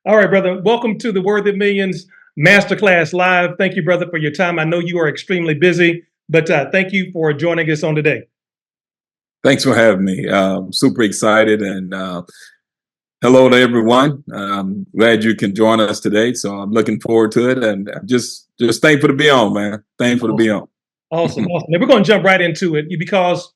All right, brother. Welcome to the Worthy Millions Masterclass Live. Thank you, brother, for your time. I know you are extremely busy, but thank you for joining us on today. Thanks for having me. Super excited and hello to everyone. Glad you can join us today. So I'm looking forward to it and I'm just thankful to be on, man. Thankful to be Awesome. on. Awesome. Now we're going to jump right into it because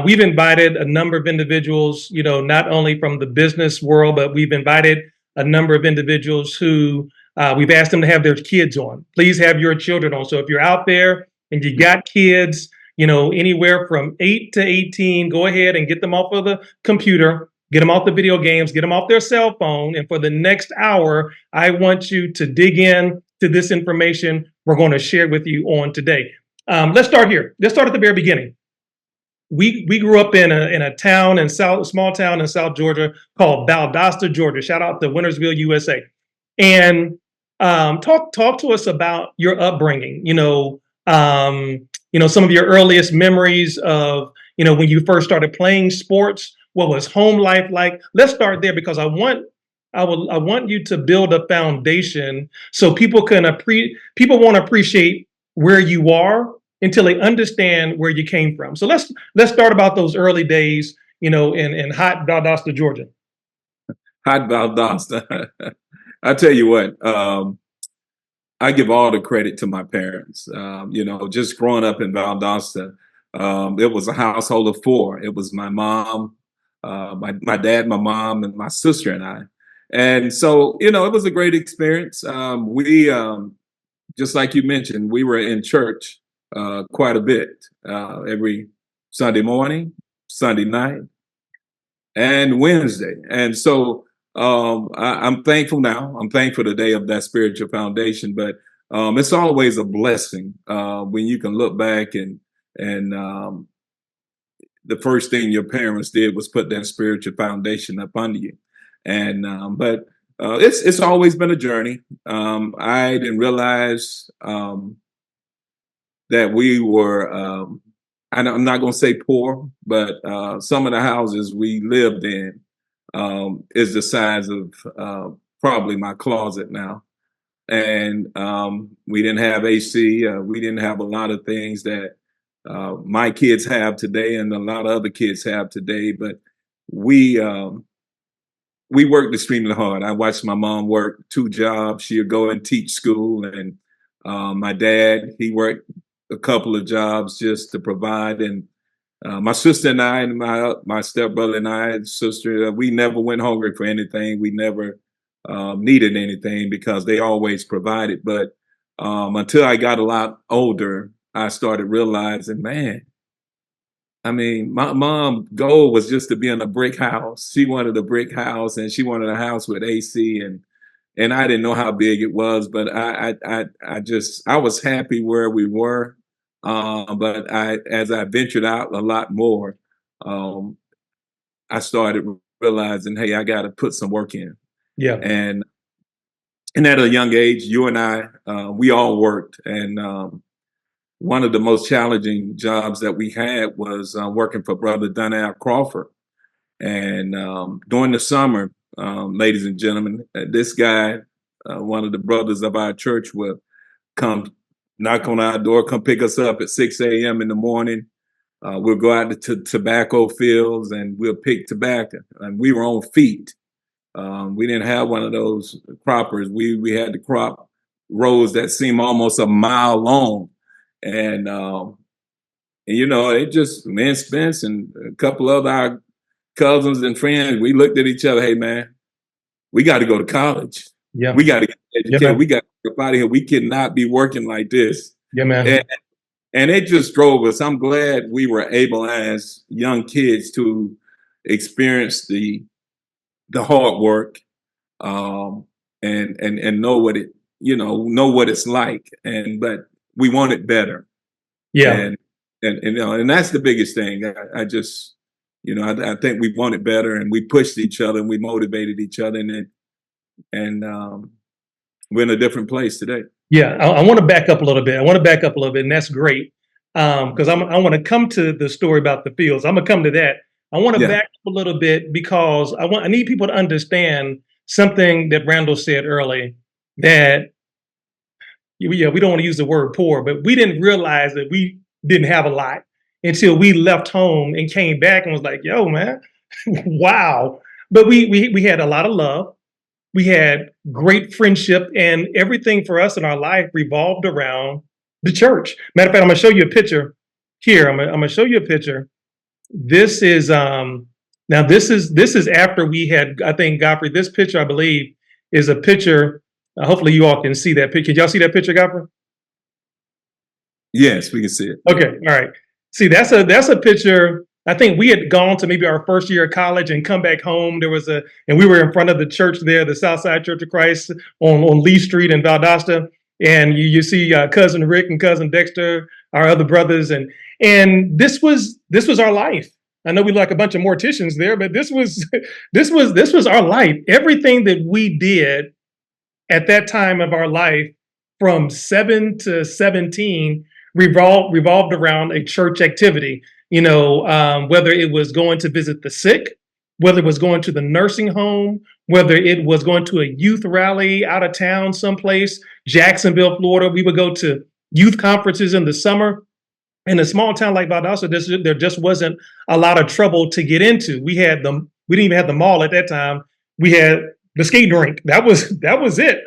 we've invited a number of individuals, not only from the business world, but we've invited a number of individuals who we've asked them to have their kids on. Please have your children on. So if you're out there and you got kids, anywhere from 8 to 18, go ahead and get them off of the computer, get them off the video games, get them off their cell phone. And for the next hour, I want you to dig in to this information we're going to share with you on today. Let's start here. Let's start at the very beginning. We grew up in a town in small town in South Georgia called Valdosta, Georgia. Shout out to Wintersville, USA. And talk to us about your upbringing. Some of your earliest memories of when you first started playing sports. What was home life like? Let's start there because I want you to build a foundation so people won't appreciate where you are until they understand where you came from. So let's start about those early days, in hot Valdosta, Georgia. Hot Valdosta. I tell you what, I give all the credit to my parents. Just growing up in Valdosta, it was a household of four. It was my mom, my dad, my mom, and my sister and I. And so, it was a great experience. We, just like you mentioned, we were in church quite a bit every Sunday morning, Sunday night, and Wednesday. And so I'm thankful now. I'm thankful today of that spiritual foundation. But it's always a blessing when you can look back and the first thing your parents did was put that spiritual foundation up under you. And but it's always been a journey. I didn't realize that we were, I'm not going to say poor, but some of the houses we lived in is the size of probably my closet now. And we didn't have AC. We didn't have a lot of things that my kids have today and a lot of other kids have today. But we worked extremely hard. I watched my mom work two jobs. She'd go and teach school. And my dad, he worked a couple of jobs just to provide. And my sister and I, and my stepbrother and I, sister, we never went hungry for anything. We never needed anything because they always provided. But until I got a lot older, I started realizing, man, I mean, my mom's goal was just to be in a brick house. She wanted a brick house and she wanted a house with AC and I didn't know how big it was, but I was happy where we were. But as I ventured out a lot more, I started realizing, hey, I got to put some work in. Yeah. And at a young age, you and I, we all worked. And one of the most challenging jobs that we had was working for Brother Donald Crawford. And during the summer, ladies and gentlemen, this guy, one of the brothers of our church, would come knock on our door, come pick us up at 6 a.m. in the morning. We'll go out to tobacco fields and we'll pick tobacco. And we were on feet. We didn't have one of those croppers. We had to crop rows that seemed almost a mile long. And it just, me and Spence and a couple of our cousins and friends, we looked at each other, hey, man, we got to go to college. Yeah. We got to get educated. Yeah, we got to get out of here. We cannot be working like this. Yeah, man. And it just drove us. I'm glad we were able as young kids to experience the hard work and know what it, know what it's like. But we want it better. Yeah. And that's the biggest thing. I just, I think we wanted better and we pushed each other and we motivated each other and we're in a different place today. Yeah, I want to back up a little bit. And that's great because I want to come to the story about the fields. I'm gonna come to that. I want to back up a little bit because I need people to understand something that Randall said early that we don't want to use the word poor, but we didn't realize that we didn't have a lot until we left home and came back and was like, yo, man, wow. But we had a lot of love. We had great friendship, and everything for us in our life revolved around the church. Matter of fact, I'm gonna show you a picture here. I'm gonna show you a picture. This is now this is after we had, I think, Godfrey. This picture, I believe, is a picture. Hopefully, you all can see that picture. Can y'all see that picture, Godfrey? Yes, we can see it. Okay, all right. See, that's a picture. I think we had gone to maybe our first year of college and come back home. And we were in front of the church there, the Southside Church of Christ on Lee Street in Valdosta. And you see cousin Rick and cousin Dexter, our other brothers, and this was our life. I know we like a bunch of morticians there, but this was this was our life. Everything that we did at that time of our life, from 7 to 17, revolved around a church activity. Whether it was going to visit the sick, whether it was going to the nursing home, whether it was going to a youth rally out of town someplace, Jacksonville, Florida. We would go to youth conferences in the summer. In a small town like Valdosta, there just wasn't a lot of trouble to get into. We didn't even have the mall at that time. We had the skating rink. That was it.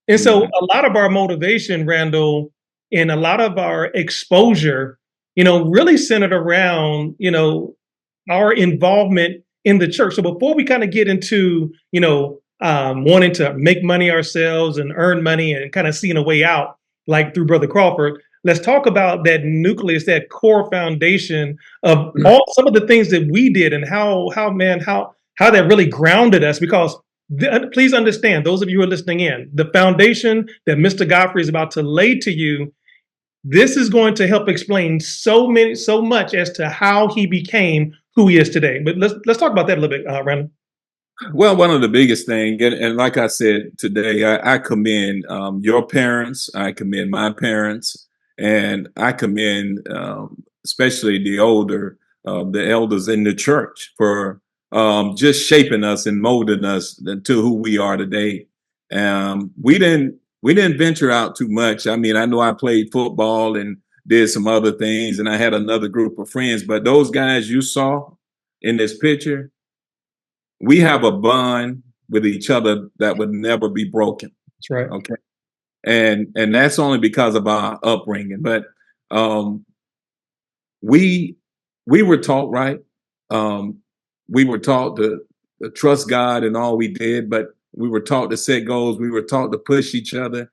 And so a lot of our motivation, Randall, and a lot of our exposure, really centered around, our involvement in the church. So before we kind of get into, wanting to make money ourselves and earn money and kind of seeing a way out, like through Brother Crawford, let's talk about that nucleus, that core foundation of all some of the things that we did and how that really grounded us. Because please understand, those of you who are listening in, the foundation that Mr. Godfrey is about to lay to you, this is going to help explain so much as to how he became who he is today. But let's talk about that a little bit, Randall. Well, one of the biggest thing, and like I said today, I commend your parents. I commend my parents, and I commend especially the elders in the church for just shaping us and molding us to who we are today. We didn't venture out too much. I mean, I know I played football and did some other things, and I had another group of friends, but those guys you saw in this picture, we have a bond with each other that would never be broken. That's right. Okay. And that's only because of our upbringing. But we were taught right. We were taught to trust God in all we did, but we were taught to set goals. We were taught to push each other.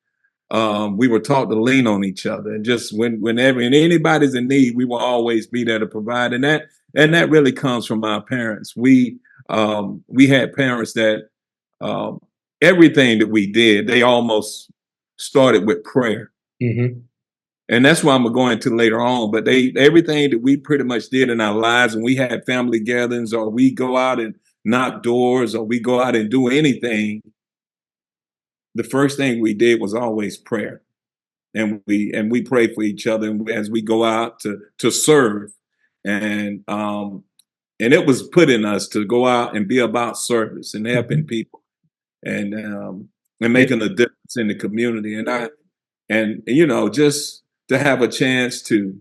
We were taught to lean on each other. And just whenever anybody's in need, we will always be there to provide. And that really comes from our parents. We had parents that everything that we did, they almost started with prayer. Mm-hmm. And that's what I'm going to go into later on. But everything that we pretty much did in our lives, and we had family gatherings, or we go out and knock doors, or we go out and do anything, the first thing we did was always prayer. And we pray for each other as we go out to serve. And it was put in us to go out and be about service and helping people and making a difference in the community. And just to have a chance to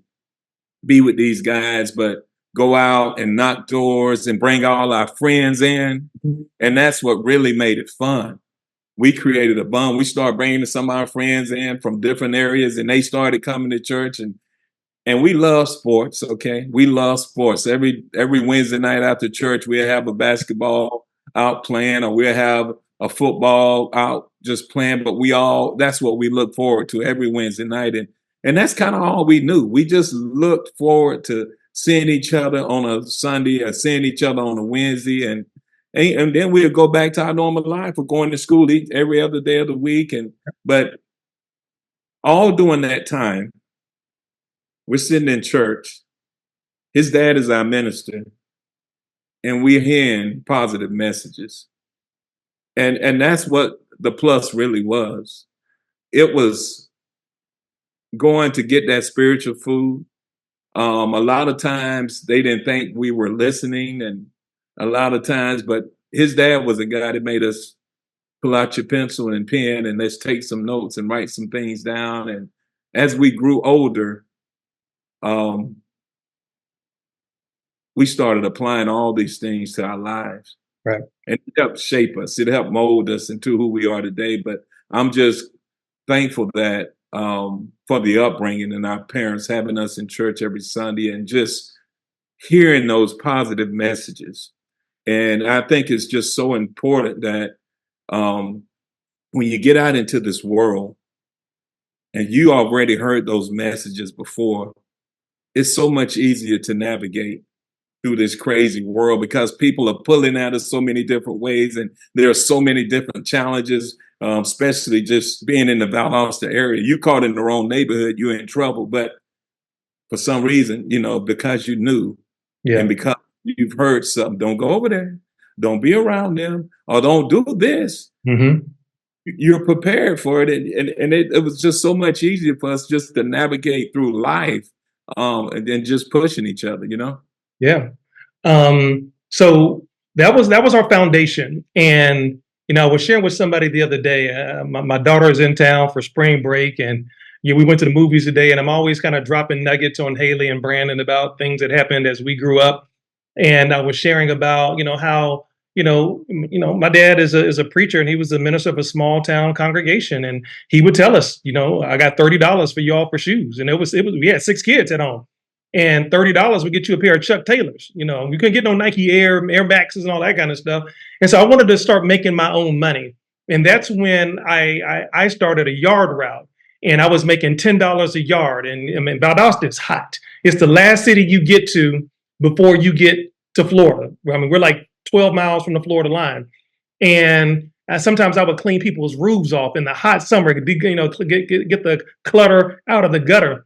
be with these guys, but go out and knock doors and bring all our friends in. And that's what really made it fun. We created a bond. We started bringing some of our friends in from different areas, and they started coming to church. And we love sports, okay? We love sports. Every Wednesday night after church, we'll have a basketball out playing, or we'll have a football out just playing. But that's what we look forward to every Wednesday night. And that's kind of all we knew. We just looked forward to seeing each other on a Sunday or seeing each other on a Wednesday. And then we'll go back to our normal life of going to school every other day of the week. But all during that time, we're sitting in church. His dad is our minister, and we're hearing positive messages. And that's what the plus really was. It was going to get that spiritual food. A lot of times they didn't think we were listening, and a lot of times, but his dad was a guy that made us pull out your pencil and pen and let's take some notes and write some things down. And as we grew older, um, we started applying all these things to our lives. Right. And it helped shape us. It helped mold us into who we are today. But I'm just thankful that for the upbringing and our parents having us in church every Sunday and just hearing those positive messages. And I think it's just so important that when you get out into this world and you already heard those messages before, it's so much easier to navigate through this crazy world because people are pulling at us so many different ways and there are so many different challenges, especially just being in the Valdosta area. You caught in the wrong neighborhood, you're in trouble. But for some reason, because you knew and because you've heard something, don't go over there, don't be around them, or don't do this. Mm-hmm. You're prepared for it. And it was just so much easier for us just to navigate through life and then just pushing each other, Yeah. So that was our foundation. And, I was sharing with somebody the other day, my daughter is in town for spring break and we went to the movies today, and I'm always kind of dropping nuggets on Haley and Brandon about things that happened as we grew up. And I was sharing about, how, my dad is a preacher and he was the minister of a small town congregation. And he would tell us, I got $30 for y'all for shoes. And it was, we had 6 kids at home. And $30 would get you a pair of Chuck Taylors. You couldn't get no Nike Air Maxes and all that kind of stuff. And so I wanted to start making my own money. And that's when I started a yard route. And I was making $10 a yard. And I mean, Valdosta is hot. It's the last city you get to before you get to Florida. I mean, we're like 12 miles from the Florida line. And sometimes I would clean people's roofs off in the hot summer, get the clutter out of the gutter.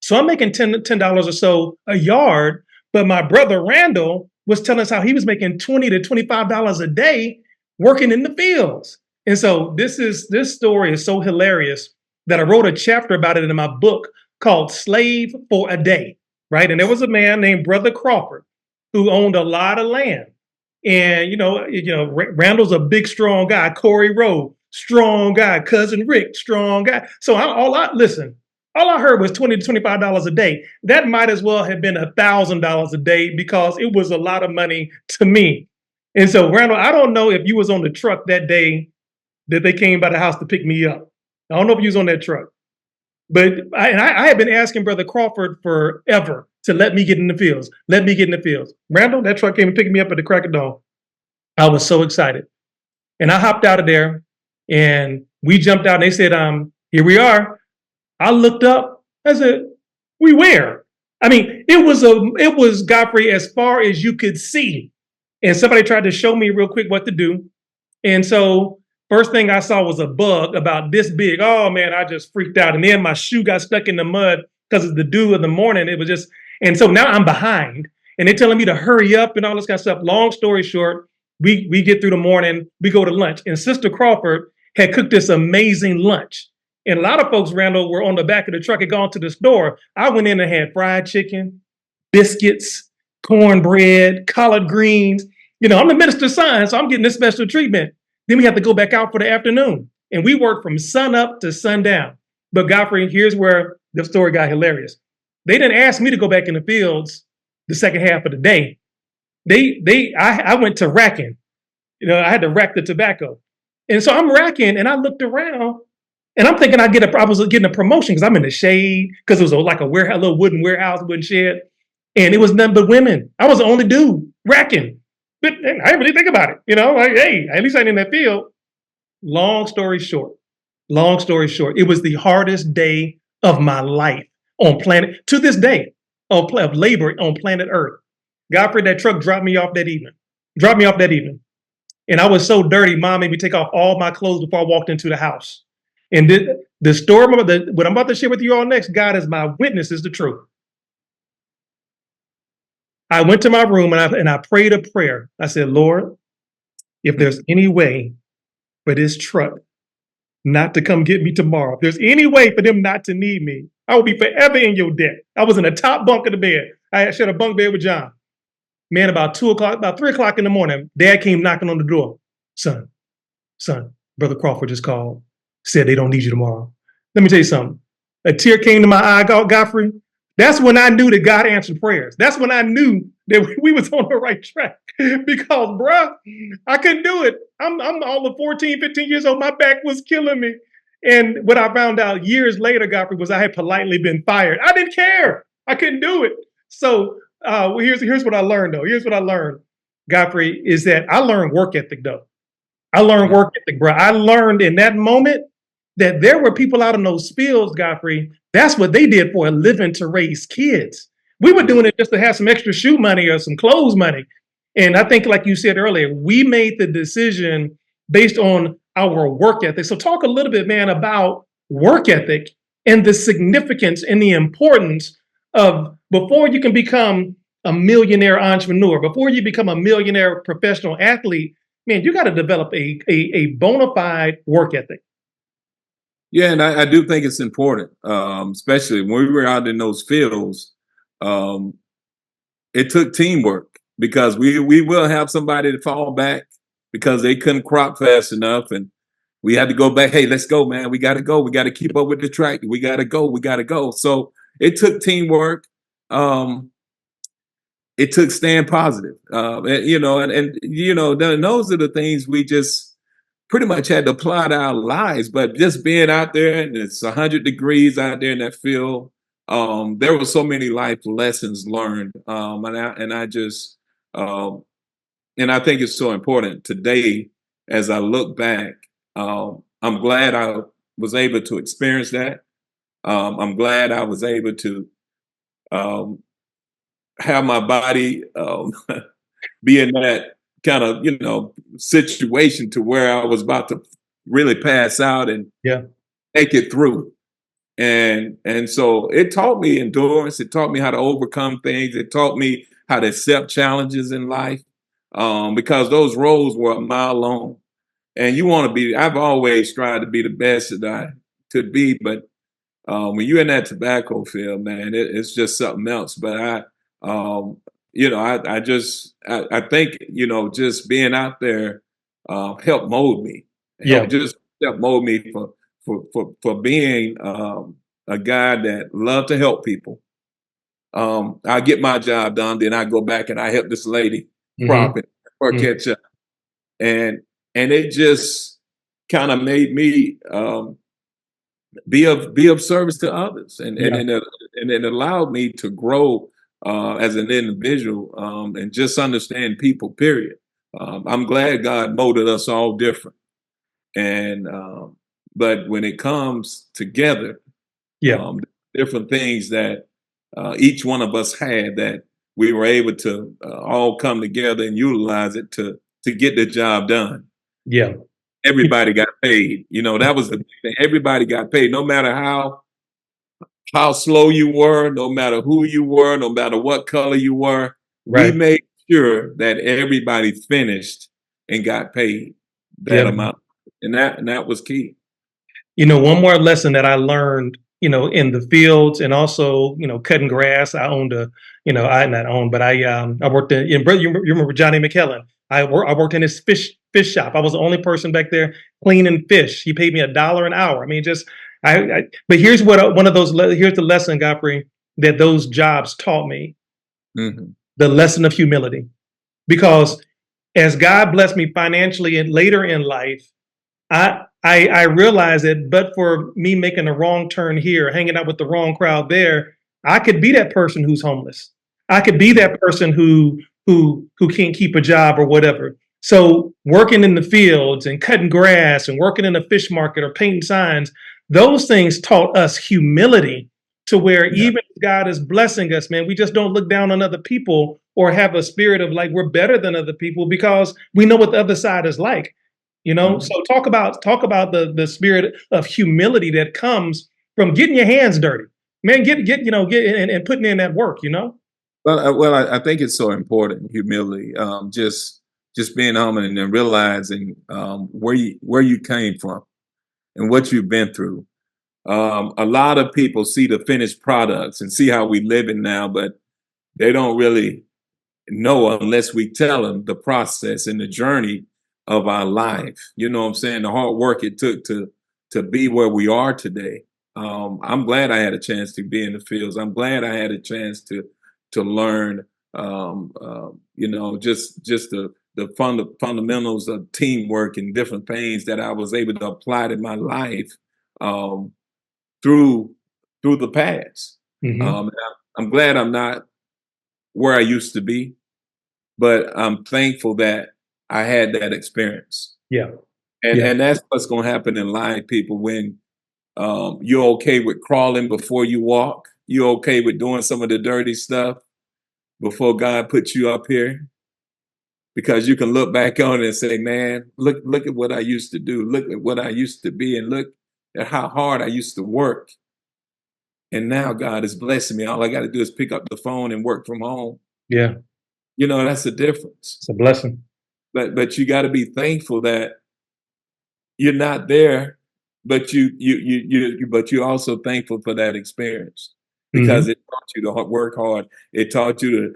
So I'm making $10 or so a yard, but my brother Randall was telling us how he was making $20 to $25 a day working in the fields. And so this story is so hilarious that I wrote a chapter about it in my book called Slave for a Day, right? And there was a man named Brother Crawford who owned a lot of land. And, Randall's a big, strong guy. Corey Rowe, strong guy. Cousin Rick, strong guy. So all I heard was $20 to $25 a day. That might as well have been $1,000 a day because it was a lot of money to me. And so, Randall, I don't know if you was on the truck that day that they came by the house to pick me up. I don't know if you was on that truck. But I had been asking Brother Crawford forever to let me get in the fields. Let me get in the fields. Randall, that truck came and picked me up at the crack of dawn. I was so excited. And I hopped out of there and we jumped out and they said, here we are. I looked up. I said, we where? I mean, it was Godfrey as far as you could see. And somebody tried to show me real quick what to do. And so first thing I saw was a bug about this big. Oh man, I just freaked out. And then my shoe got stuck in the mud because of the dew of the morning. It was just, and so now I'm behind and they're telling me to hurry up and all this kind of stuff. Long story short, we get through the morning, we go to lunch, and Sister Crawford had cooked this amazing lunch. And a lot of folks, Randall, were on the back of the truck and gone to the store. I went in and had fried chicken, biscuits, cornbread, collard greens. I'm the minister's son, so I'm getting this special treatment. Then we have to go back out for the afternoon. And we worked from sun up to sundown. But Godfrey, here's where the story got hilarious. They didn't ask me to go back in the fields the second half of the day. I went to racking. I had to rack the tobacco. And so I'm racking and I looked around and I'm thinking I was getting a promotion because I'm in the shade because it was like a little wooden warehouse, wooden shed. And it was nothing but women. I was the only dude racking. But I didn't really think about it. Like, hey, at least I ain't in that field. Long story short, it was the hardest day of my life on planet, to this day, of labor on planet Earth. Godfrey, that truck dropped me off that evening. And I was so dirty, Mom made me take off all my clothes before I walked into the house. And the story, what I'm about to share with you all next, God is my witness, is the truth. I went to my room and I prayed a prayer. I said, Lord, if there's any way for this truck not to come get me tomorrow, if there's any way for them not to need me, I will be forever in your debt. I was in the top bunk of the bed. I shared a bunk bed with John. Man, about 3 o'clock in the morning, Dad came knocking on the door. Son, Brother Crawford just called, said they don't need you tomorrow. Let me tell you something. A tear came to my eye, Godfrey. That's when I knew that God answered prayers. That's when I knew that we was on the right track. Because, bruh, I couldn't do it. I'm all of 14, 15 years old. My back was killing me. And what I found out years later, Godfrey, was I had politely been fired. I didn't care. I couldn't do it. So here's what I learned, though. Here's what I learned, Godfrey, is that I learned work ethic, though. I learned work ethic, bro. I learned in that moment that there were people out in those fields, Godfrey. That's what they did for a living, to raise kids. We were doing it just to have some extra shoe money or some clothes money. And I think, like you said earlier, we made the decision based on our work ethic. So talk a little bit, man, about work ethic and the significance and the importance of, before you can become a millionaire entrepreneur, before you become a millionaire professional athlete, man, you got to develop a bona fide work ethic. Yeah, and I do think it's important, especially when we were out in those fields. It took teamwork, because we will have somebody to fall back because they couldn't crop fast enough, and we had to go back. Hey, let's go, man. We got to go. We got to keep up with the track. We got to go. We got to go. So it took teamwork. It took staying positive. And those are the things we just pretty much had to apply to our lives. But just being out there, and it's 100 degrees out there in that field, there were so many life lessons learned. And I think it's so important today, as I look back. I'm glad I was able to experience that. I'm glad I was able to have my body be in that kind of situation to where I was about to really pass out and make it through. And so it taught me endurance. It taught me how to overcome things. It taught me how to accept challenges in life, because those roads were a mile long. And you want to be, I've always tried to be the best that I could be. But when you're in that tobacco field, man, it's just something else. But I think, just being out there helped mold me. Helped mold me for being a guy that loved to help people. I get my job done, then I go back and I help this lady crop it or catch up. And it just kind of made me be of service to others, and it allowed me to grow as an individual, and just understand people, period. I'm glad God molded us all different. And but when it comes together, different things that each one of us had, that we were able to all come together and utilize it to get the job done. Yeah. Everybody got paid. That was the big thing. Everybody got paid, no matter how slow you were, no matter who you were, no matter what color you were. Right. We made sure that everybody finished and got paid that amount. And that was key. One more lesson that I learned, in the fields, and also, cutting grass. I owned I not owned, but I worked in you remember Johnny McKellen. I worked in his fish shop. I was the only person back there cleaning fish. He paid me $1 an hour. I mean, but here's here's the lesson, Godfrey, that those jobs taught me. The lesson of humility. Because as God blessed me financially and later in life, I realized that, but for me making a wrong turn here, hanging out with the wrong crowd there, I could be that person who's homeless. I could be that person who can't keep a job or whatever. So working in the fields and cutting grass and working in a fish market or painting signs, those things taught us humility, to where even if God is blessing us, man, we just don't look down on other people or have a spirit of like we're better than other people, because we know what the other side is like. So talk about the spirit of humility that comes from getting your hands dirty, man. Get and putting in that work. Well, I think it's so important, humility. Just being humble and then realizing where you came from and what you've been through. A lot of people see the finished products and see how we live it now, but they don't really know unless we tell them the process and the journey of our life. You know what I'm saying? The hard work it took to be where we are today. I'm glad I had a chance to be in the fields. I'm glad I had a chance to learn, just the fundamentals of teamwork and different things that I was able to apply to my life um, through the past. Hmm. I'm glad I'm not where I used to be, but I'm thankful that I had that experience. Yeah. And Yeah. and that's what's going to happen in life, people. When you're okay with crawling before you walk, you're okay with doing some of the dirty stuff before God puts you up here, because you can look back on it and say, "Man, look at what I used to do. Look at what I used to be, and look at how hard I used to work. And now God is blessing me. All I got to do is pick up the phone and work from home." Yeah. That's the difference. It's a blessing. But you got to be thankful that you're not there, but but you're also thankful for that experience, because Hmm. it taught you to work hard. It taught you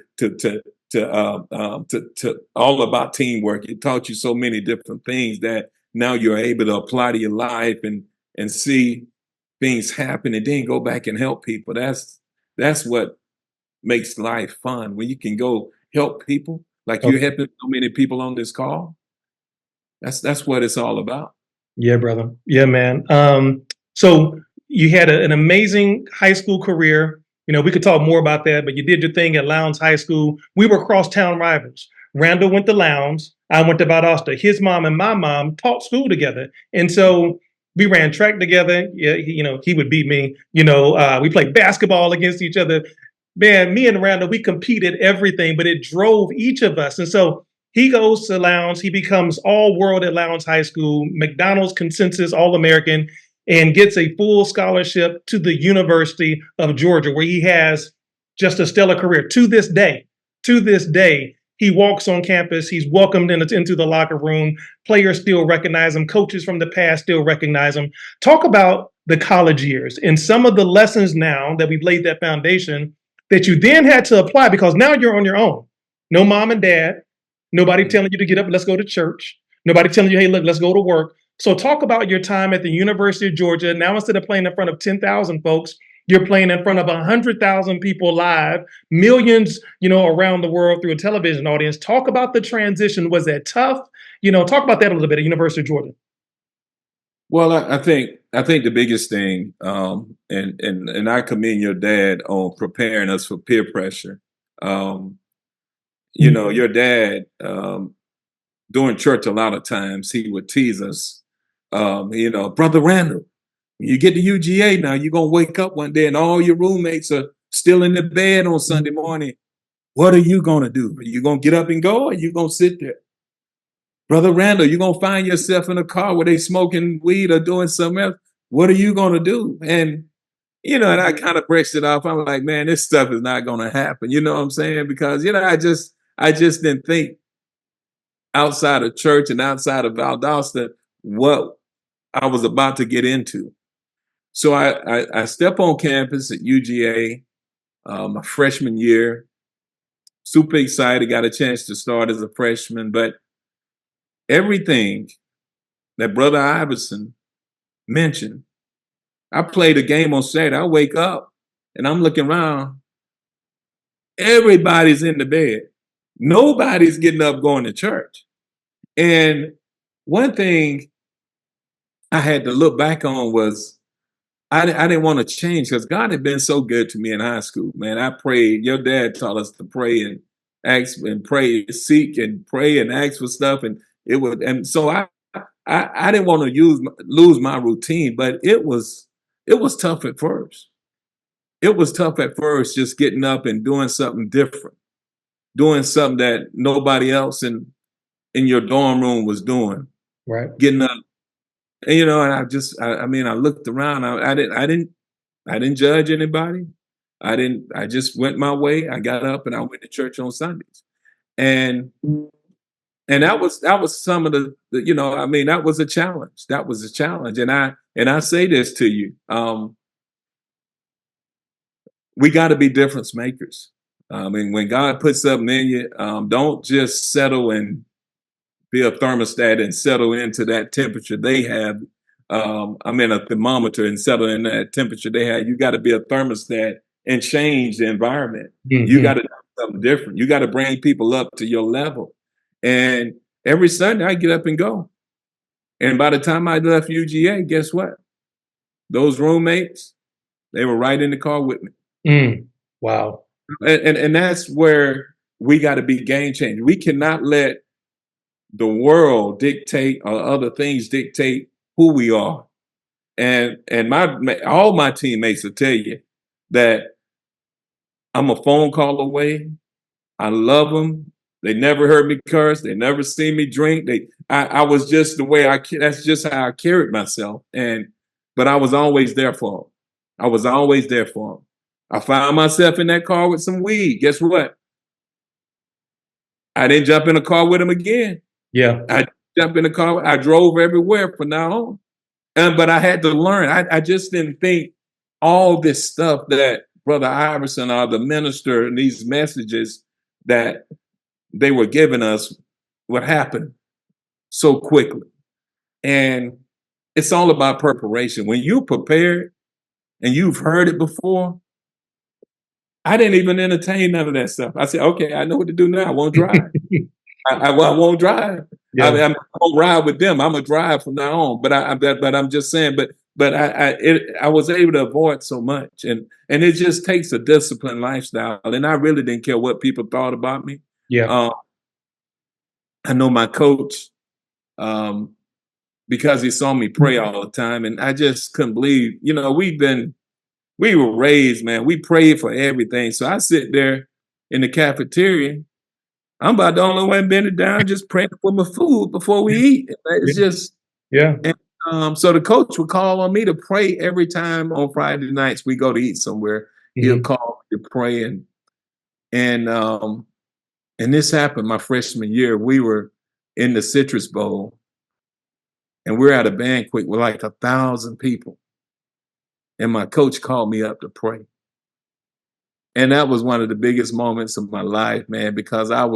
to all about teamwork. It taught you so many different things that now you're able to apply to your life and see things happen, and then go back and help people. That's what makes life fun, when you can go help people, like you're Okay. helping so many people on this call. That's what it's all about. Yeah, brother. Yeah, man. So you had an amazing high school career. We could talk more about that, but you did your thing at Lowndes High School. We were crosstown rivals. Randall went to Lowndes. I went to Valdosta. His mom and my mom taught school together, and so we ran track together. Yeah, he would beat me. We played basketball against each other. Man, me and Randall, we competed everything, but it drove each of us, and so he goes to Lowndes. He becomes all world at Lowndes High School, McDonald's consensus All American, and gets a full scholarship to the University of Georgia, where he has just a stellar career to this day. To this day, he walks on campus. He's welcomed into the locker room. Players still recognize him. Coaches from the past still recognize him. Talk about the college years and some of the lessons now that we've laid that foundation that you then had to apply, because now you're on your own. No mom and dad. Nobody telling you to get up, let's go to church. Nobody telling you, hey, look, let's go to work. So talk about your time at the University of Georgia. Now, instead of playing in front of 10,000 folks, you're playing in front of 100,000 people live, millions, around the world through a television audience. Talk about the transition. Was that tough? Talk about that a little bit at University of Georgia. Well, I think the biggest thing, and I commend your dad on preparing us for peer pressure. Um, your dad, during church, a lot of times he would tease us. Brother Randall, when you get to UGA now, you're gonna wake up one day and all your roommates are still in the bed on Sunday morning. What are you gonna do? Are you gonna get up and go, or are you gonna sit there? Brother Randall, you're gonna find yourself in a car where they smoking weed or doing something else. What are you gonna do? And I kind of brushed it off. I'm like, man, this stuff is not gonna happen. You know what I'm saying? Because I just didn't think outside of church and outside of Valdosta what I was about to get into. So I step on campus at UGA, my freshman year. Super excited, got a chance to start as a freshman, but everything that Brother Iverson mentioned. I played a game on Saturday. I wake up and I'm looking around. Everybody's in the bed. Nobody's getting up going to church. And one thing I had to look back on was I didn't want to change, because God had been so good to me in high school. Man, I prayed. Your dad taught us to pray and ask and pray, seek and pray and ask for stuff. And so I didn't want to lose my routine, but it was tough at first. It was tough at first, just getting up and doing something different, doing something that nobody else in your dorm room was doing. Right. Getting up, and I looked around. I didn't judge anybody. I just went my way. I got up and I went to church on Sundays. And that was some of that was a challenge. That was a challenge. And I say this to you. We got to be difference makers. When God puts something in you, don't just settle and be a thermostat and settle into that temperature they have. A thermometer and settle in that temperature they have. You got to be a thermostat and change the environment. You got to do something different. You got to bring people up to your level. And every Sunday I get up and go. And by the time I left UGA, guess what? Those roommates, they were right in the car with me. Wow. And that's where we got to be game changers. We cannot let the world dictate or other things dictate who we are. And all my teammates will tell you that I'm a phone call away. I love them. They never heard me curse. They never seen me drink. I was just the way that's just how I carried myself. But I was always there for them. I was always there for them. I found myself in that car with some weed. Guess what? I didn't jump in a car with him again. Yeah. I jumped in the car. I drove everywhere from now on. But I had to learn. I just didn't think all this stuff that Brother Iverson or the minister and these messages that they were giving us would happen so quickly. And it's all about preparation. When you prepared and you've heard it before, I didn't even entertain none of that stuff. I said, okay, I know what to do now. I won't drive. I won't drive. Yeah. I'm gonna ride with them. I'm gonna drive from now on. But I'm just saying. But I was able to avoid so much, and it just takes a disciplined lifestyle. And I really didn't care what people thought about me. Yeah. I know my coach, because he saw me pray all the time, and I just couldn't believe. We were raised, man. We prayed for everything. So I sit there in the cafeteria. I'm about the only one bending down, just praying for my food before we eat. It's just, yeah. And, so the coach would call on me to pray every time on Friday nights we go to eat somewhere. He'll call me to pray, and this happened my freshman year. We were in the Citrus Bowl, and we're at a banquet with like 1,000 people. And my coach called me up to pray. And that was one of the biggest moments of my life, man, because I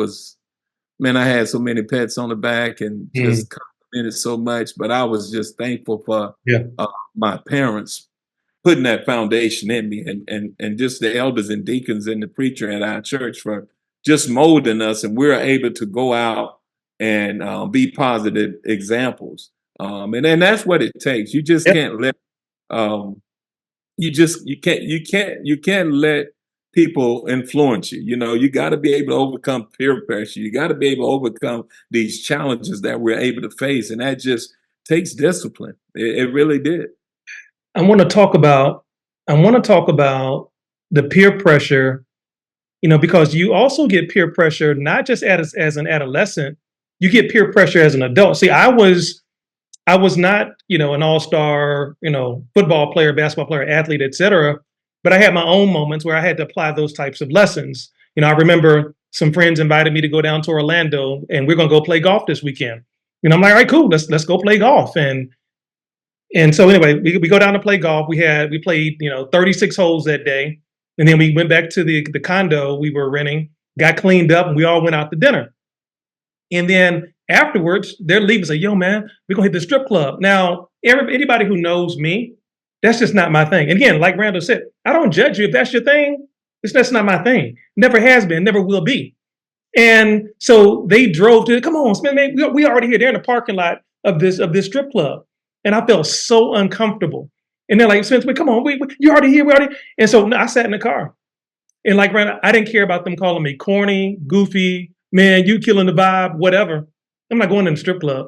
had so many pets on the back and just complimented so much, but I was just thankful for my parents putting that foundation in me, and just the elders and deacons and the preacher at our church for just molding us, and we're able to go out and be positive examples. And that's what it takes. You just can't let you can't let people influence you. You got to be able to overcome peer pressure. You got to be able to overcome these challenges that we're able to face, and that just takes discipline. It really did. I want to talk about the peer pressure, because you also get peer pressure not just as an adolescent. You get peer pressure as an adult. See, I was not, an all-star, football player, basketball player, athlete, etc. But I had my own moments where I had to apply those types of lessons. I remember some friends invited me to go down to Orlando, and we're going to go play golf this weekend. I'm like, all right, cool, let's go play golf. And so anyway, we go down to play golf. We played 36 holes that day, and then we went back to the condo we were renting, got cleaned up, and we all went out to dinner. And then afterwards, they're leaving and say, yo, man, we're going to hit the strip club. Now, anybody who knows me, that's just not my thing. And again, like Randall said, I don't judge you. If that's your thing, that's not my thing. Never has been, never will be. And so they drove to, come on, man, we already here. They're in the parking lot of this strip club. And I felt so uncomfortable. And they're like, Spencer, come on, you already here, And so I sat in the car. And like Randall, I didn't care about them calling me corny, goofy, man, you killing the vibe, whatever. I'm not going to the strip club.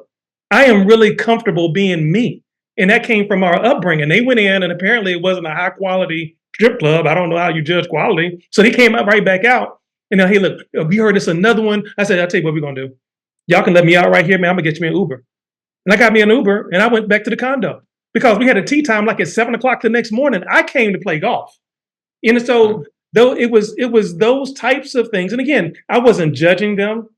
I am really comfortable being me. And that came from our upbringing. They went in, and apparently it wasn't a high quality strip club. I don't know how you judge quality. So they came up right back out. And now, hey, look, we heard this another one. I said, I'll tell you what we're going to do. Y'all can let me out right here, man. I'm going to get you an Uber. And I got me an Uber, and I went back to the condo because we had a tea time like at 7:00 the next morning. I came to play golf. And so though it was those types of things. And again, I wasn't judging them.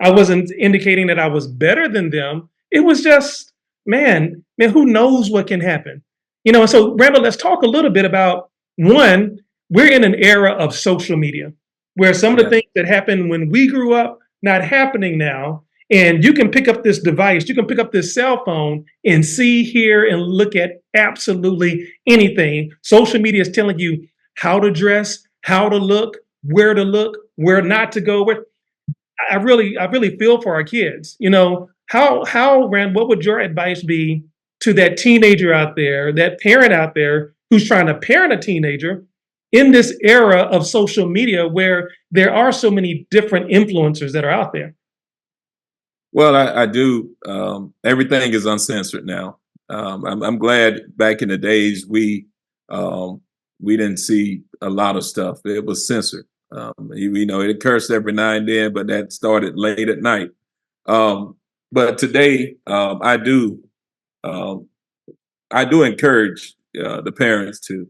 I wasn't indicating that I was better than them. It was just, man, who knows what can happen? And so Randall, let's talk a little bit about, one, we're in an era of social media where some of the things that happened when we grew up, not happening now. And you can pick up this device, you can pick up this cell phone and see, hear, and look at absolutely anything. Social media is telling you how to dress, how to look, where not to go. I really feel for our kids. Rand, what would your advice be to that teenager out there, that parent out there who's trying to parent a teenager in this era of social media where there are so many different influencers that are out there? Well, I do. Everything is uncensored now. I'm glad back in the days we didn't see a lot of stuff. It was censored. It cursed every now and then, but that started late at night. But today, I do encourage the parents to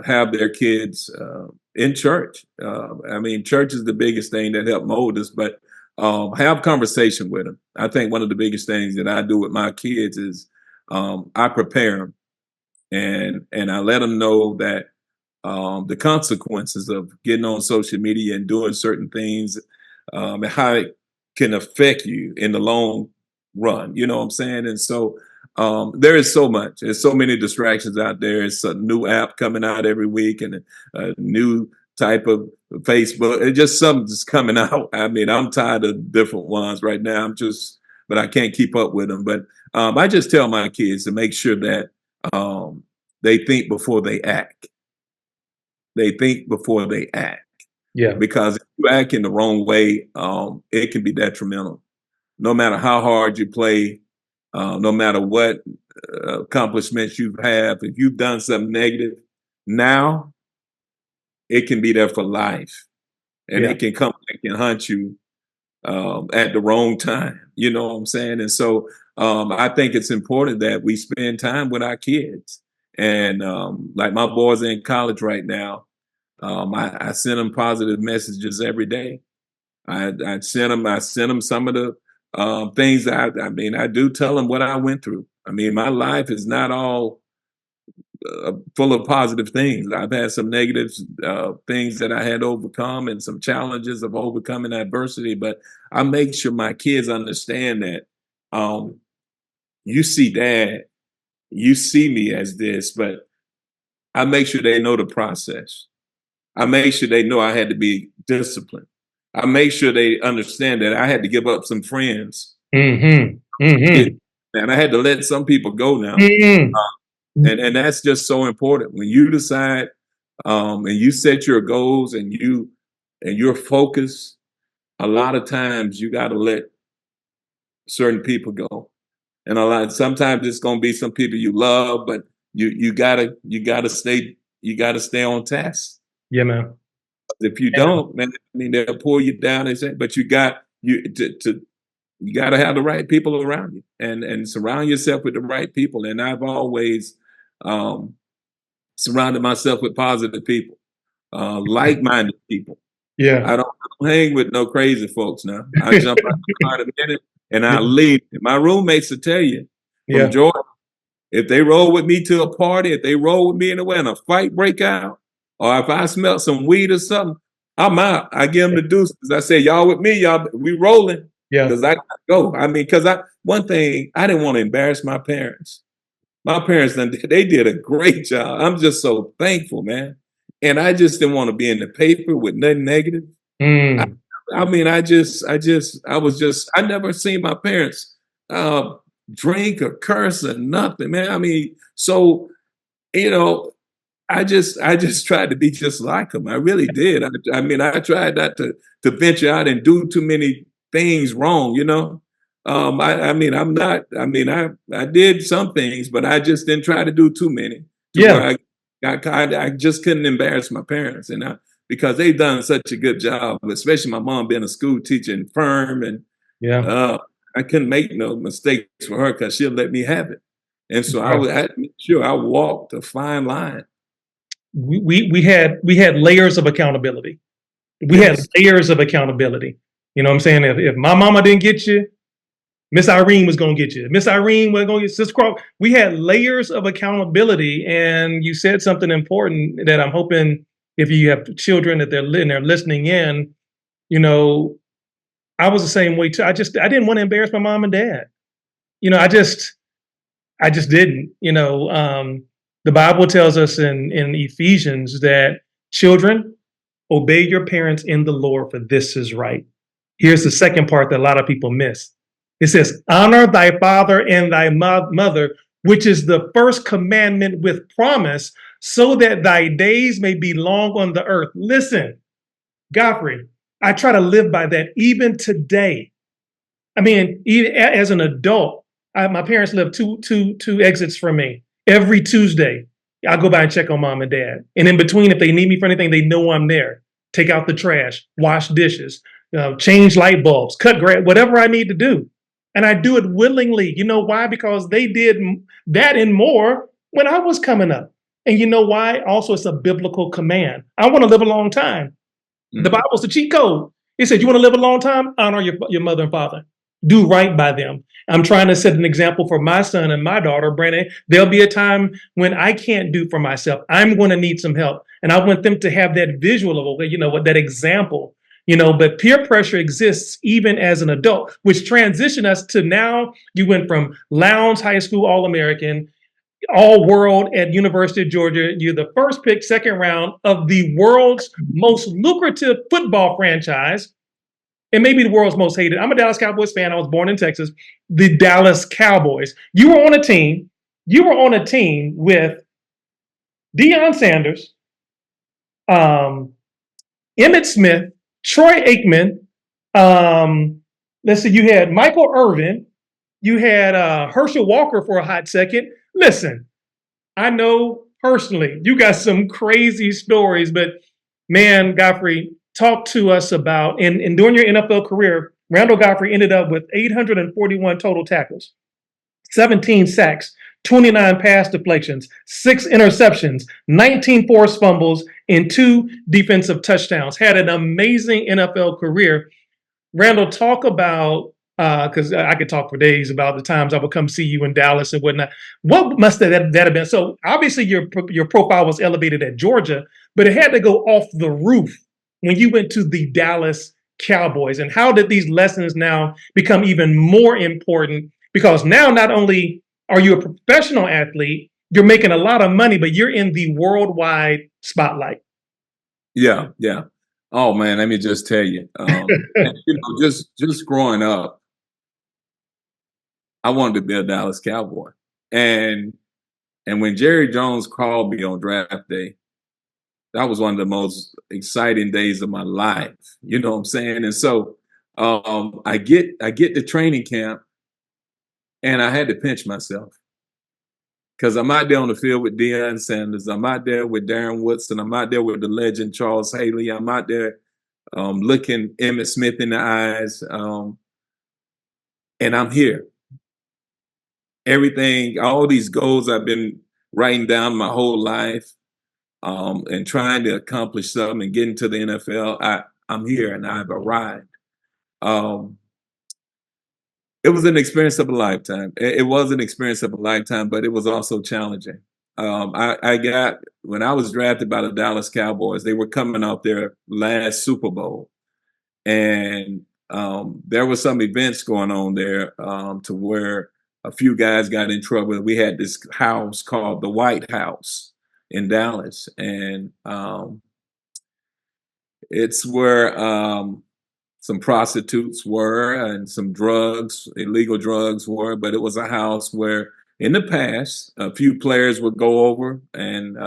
have their kids in church. Church is the biggest thing that helped mold us, but have conversation with them. I think one of the biggest things that I do with my kids is I prepare them and I let them know that the consequences of getting on social media and doing certain things and how it can affect you in the long run. You know what I'm saying? And so there is so much. There's so many distractions out there. It's a new app coming out every week and a new type of Facebook. It's just something's coming out. I'm tired of different ones right now. But I can't keep up with them. But I just tell my kids to make sure that they think before they act. They think before they act. Yeah. Because if you act in the wrong way, it can be detrimental. No matter how hard you play, no matter what accomplishments you have, if you've done something negative, now it can be there for life. And it can come back and hunt you at the wrong time. You know what I'm saying? And so I think it's important that we spend time with our kids. And like my boys are in college right now. I send them positive messages every day. I sent them some of the things I do tell them what I went through. My life is not all full of positive things. I've had some negative things that I had to overcome and some challenges of overcoming adversity, but I make sure my kids understand that you see dad, you see me as this, but I make sure they know the process. I make sure they know I had to be disciplined. I make sure they understand that I had to give up some friends. Mm-hmm. Mm-hmm. And I had to let some people go now. Mm-hmm. And that's just so important. When you decide and you set your goals and you're focused, a lot of times you got to let certain people go. And sometimes it's going to be some people you love, but you gotta stay on task. Yeah, man. If you don't, man, they'll pull you down and say, but you got to have the right people around you and surround yourself with the right people. And I've always surrounded myself with positive people, like-minded people. Yeah. I don't hang with no crazy folks now. I jump out the car in a minute and I leave. My roommates will tell you from Georgia, if they roll with me to a party, if they roll with me anywhere and a fight break out, or if I smell some weed or something, I'm out. I give them the deuces. I say, y'all with me, y'all, we rolling. Yeah. Because I gotta go. One thing, I didn't want to embarrass my parents. My parents, they did a great job. I'm just so thankful, man. And I just didn't want to be in the paper with nothing negative. Mm. I never seen my parents drink or curse or nothing, man. So, I just tried to be just like them. I really did. I tried not to venture out and do too many things wrong, I did some things, but I just didn't try to do too many where I just couldn't embarrass my parents because they've done such a good job, especially my mom being a school teacher and firm and I couldn't make no mistakes for her because she'll let me have it. And so I had to make sure I walked a fine line. We had layers of accountability. We had layers of accountability. You know what I'm saying? If my mama didn't get you, Miss Irene was going to get you. Miss Irene was going to get Sis Croft. We had layers of accountability, and you said something important that I'm hoping if you have children that they're listening in, I was the same way too. I didn't want to embarrass my mom and dad. I just didn't. The Bible tells us in Ephesians that children obey your parents in the Lord, for this is right. Here's the second part that a lot of people miss. It says, honor thy father and thy mother, which is the first commandment with promise, so that thy days may be long on the earth. Listen, Godfrey, I try to live by that even today. I mean, even as an adult, my parents live two exits from me. Every Tuesday, I go by and check on mom and dad. And in between, if they need me for anything, they know I'm there. Take out the trash, wash dishes, change light bulbs, cut grass, whatever I need to do. And I do it willingly. You know why? Because they did that and more when I was coming up. And you know why? Also, it's a biblical command. I want to live a long time. The Bible's the cheat code. It said, you want to live a long time? Honor your mother and father. Do right by them. I'm trying to set an example for my son and my daughter, Brandon. There'll be a time when I can't do for myself. I'm going to need some help. And I want them to have that visual of, what that example, but peer pressure exists even as an adult, which transition us to now you went from Lowndes High School All-American, all world at University of Georgia. You're the first pick, second round of the world's most lucrative football franchise. It may be the world's most hated. I'm a Dallas Cowboys fan. I was born in Texas. The Dallas Cowboys. You were on a team. You were on a team with Deion Sanders, Emmitt Smith, Troy Aikman. Let's see. You had Michael Irvin. You had Herschel Walker for a hot second. Listen, I know personally you got some crazy stories, but man, Godfrey, talk to us about, and during your NFL career, Randall Godfrey ended up with 841 total tackles, 17 sacks, 29 pass deflections, 6 interceptions, 19 forced fumbles, and 2 defensive touchdowns. Had an amazing NFL career. Randall, talk about, because I could talk for days about the times I would come see you in Dallas and whatnot. What must that have been? So obviously your profile was elevated at Georgia, but it had to go off the roof when you went to the Dallas Cowboys. And how did these lessons now become even more important? Because now not only are you a professional athlete, you're making a lot of money, but you're in the worldwide spotlight. Yeah, yeah. Oh man, let me just tell you, just growing up, I wanted to be a Dallas Cowboy, and when Jerry Jones called me on draft day, that was one of the most exciting days of my life. You know what I'm saying? And so I get to training camp, and I had to pinch myself because I'm out there on the field with Deion Sanders. I'm out there with Darren Woodson. I'm out there with the legend Charles Haley. I'm out there looking Emmitt Smith in the eyes, and I'm here. Everything, all these goals I've been writing down my whole life, and trying to accomplish something and getting to the NFL. I'm here and I've arrived. It was an experience of a lifetime. It was an experience of a lifetime, but it was also challenging. When I was drafted by the Dallas Cowboys, they were coming off their last Super Bowl. And there was some events going on there to where a few guys got in trouble. We had this house called the White House in Dallas. And it's where some prostitutes were and some drugs, illegal drugs were, but it was a house where in the past, a few players would go over and,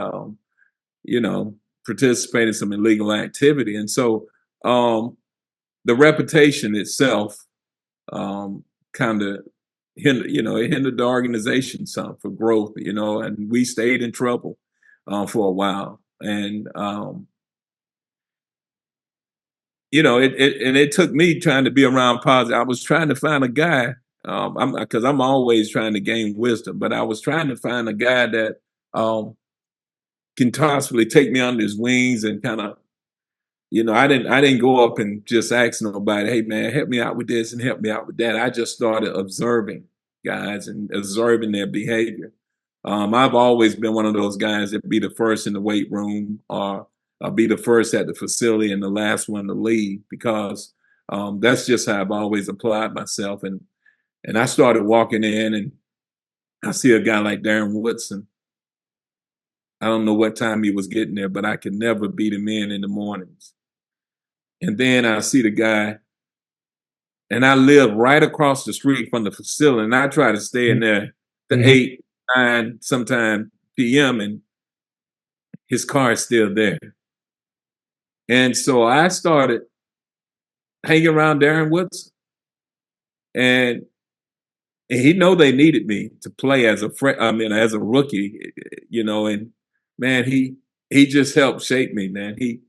participate in some illegal activity. And so the reputation itself kind of it hindered the organization some for growth, and we stayed in trouble for a while. And it took me trying to be around positive. I was trying to find a guy, because I'm always trying to gain wisdom, but I was trying to find a guy that can possibly take me under his wings and kind of, I didn't go up and just ask nobody, hey man, help me out with this and help me out with that. I just started observing guys and observing their behavior. I've always been one of those guys that be the first in the weight room or be the first at the facility and the last one to leave, because That's just how I've always applied myself. And I started walking in, and I see a guy like Darren Woodson. I don't know what time he was getting there, but I could never beat him in the mornings. And then I see the guy, and I live right across the street from the facility, and I try to stay in there to Mhm. 8, 9, sometime p.m., and his car is still there. And so I started hanging around Darren Woodson, and he know they needed me to play as as a rookie, and man, he just helped shape me, man. He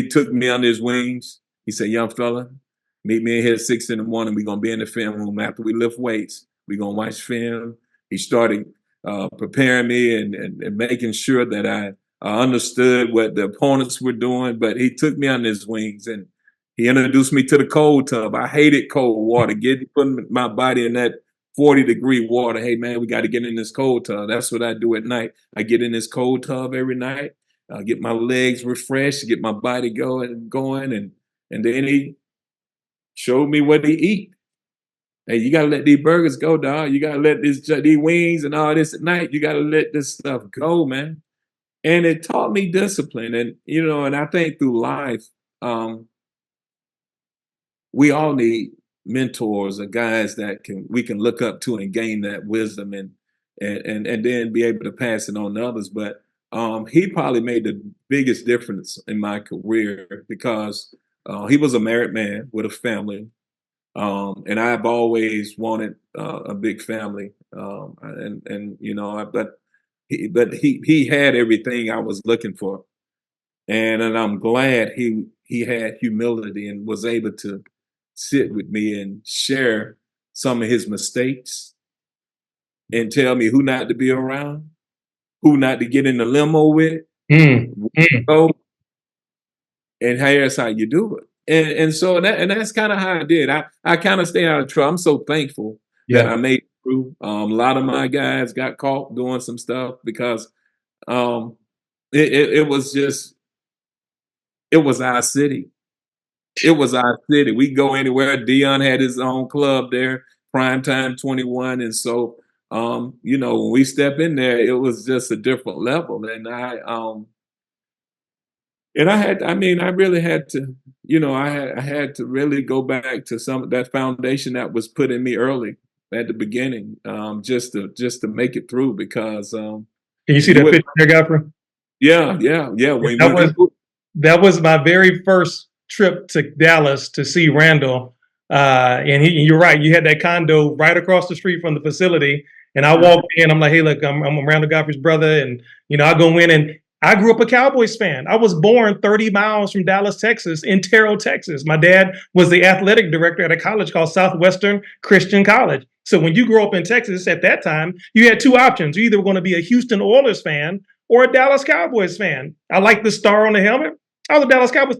took me under his wings. He said, "Young fella, meet me in here at 6 in the morning. We're gonna be in the film room after we lift weights. We're gonna watch film." He started preparing me and making sure that I understood what the opponents were doing, but he took me under his wings and he introduced me to the cold tub. I hated cold water. Putting my body in that 40-degree water. Hey, man, we got to get in this cold tub. That's what I do at night. I get in this cold tub every night, get my legs refreshed, get my body going. And then he showed me what to eat. Hey, you got to let these burgers go, dog. You got to let these wings and all this at night. You got to let this stuff go, man. And it taught me discipline. And I think through life, we all need mentors or guys that we can look up to and gain that wisdom and then be able to pass it on to others. But he probably made the biggest difference in my career because he was a married man with a family, and I've always wanted a big family. But he had everything I was looking for, and I'm glad he had humility and was able to sit with me and share some of his mistakes and tell me who not to be around, who not to get in the limo with, Mm. Mm. oh, and here's how you do it. And that's kind of how I did. I kind of stay out of trouble. I'm so thankful that Yeah. I made it through. A lot of my guys got caught doing some stuff because um, it was just it was our city. It was our city. We go anywhere. Dion had his own club there, Primetime 21. And so, when we step in there, it was just a different level. I really had to, I had to really go back to some of that foundation that was put in me early at the beginning, just to make it through because, Can you see that picture there, Godfrey? yeah, yeah, yeah. That was that was my very first trip to Dallas to see Randall. You're right. You had that condo right across the street from the facility. And I walked in. I'm like, hey, look, I'm Randall Godfrey's brother. And, I go in and I grew up a Cowboys fan. I was born 30 miles from Dallas, Texas, in Terrell, Texas. My dad was the athletic director at a college called Southwestern Christian College. So when you grow up in Texas at that time, you had two options. You either were going to be a Houston Oilers fan or a Dallas Cowboys fan. I like the star on the helmet. I was a Dallas Cowboys.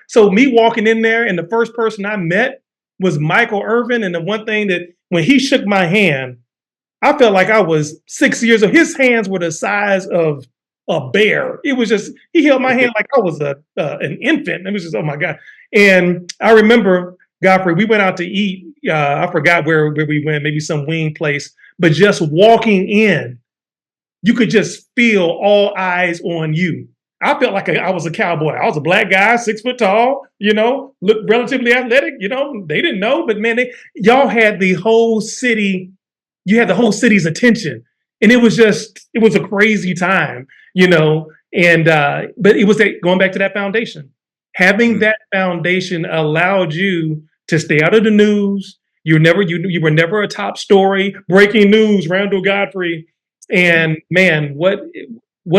So me walking in there and the first person I met was Michael Irvin. And the one thing that when he shook my hand, I felt like I was 6 years old. His hands were the size of a bear. It was just, he held my hand like I was an infant. It was just, oh my God. And I remember, Godfrey, we went out to eat. I forgot where we went, maybe some wing place, but just walking in, you could just feel all eyes on you. I felt like I was a cowboy. I was a black guy, 6 foot tall, looked relatively athletic. They didn't know, but man, y'all had the whole city. You had the whole city's attention, and it was a crazy time, And but it was going back to that foundation. Having that foundation allowed you to stay out of the news. You were never a top story. Breaking news: Randall Godfrey. And man, what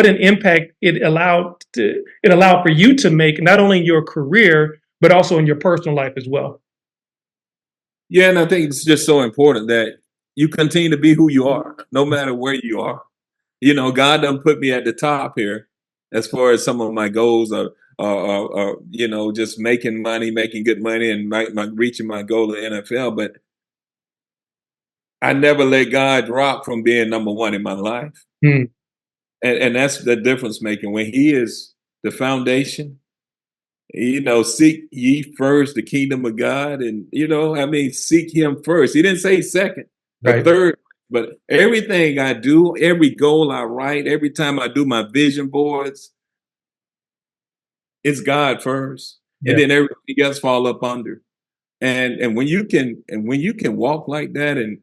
an impact it allowed for you to make, not only in your career but also in your personal life as well. Yeah, and I think it's just so important that you continue to be who you are, no matter where you are. God done put me at the top here as far as some of my goals are just making money, making good money, and reaching my goal in NFL. But I never let God drop from being number one in my life. Hmm. And that's the difference making when he is the foundation seek ye first the kingdom of God, and seek Him first. He didn't say second or Right. third, but everything I do, every goal I write, every time I do my vision boards, it's God first, and Yeah. then everything else fall up under. And when you can walk like that, and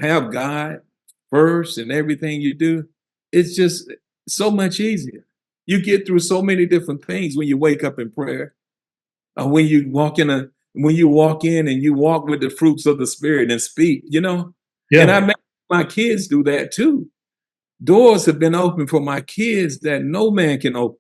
have God first in everything you do, it's just so much easier. You get through so many different things when you wake up in prayer, or when you walk in and you walk with the fruits of the Spirit and speak. And I Yeah. make my kids do that too. Doors have been open for my kids that no man can open,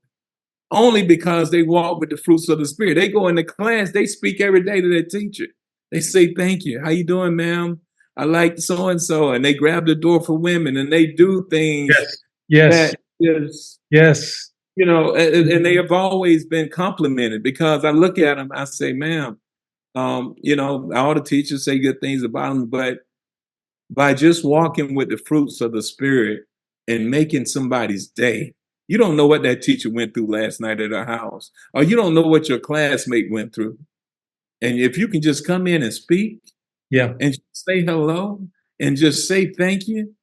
only because they walk with the fruits of the Spirit. They go into class, they speak every day to their teacher. They say, "Thank you. How you doing, ma'am? I like so and so." And they grab the door for women, and they do things Yes. Yes. that is, Yes. and they have always been complimented, because I look at them, I say, "Ma'am, all the teachers say good things about them, but by just walking with the fruits of the Spirit and making somebody's day. You don't know what that teacher went through last night at her house, or you don't know what your classmate went through. And if you can just come in and speak Yeah. and just say hello and just say thank you,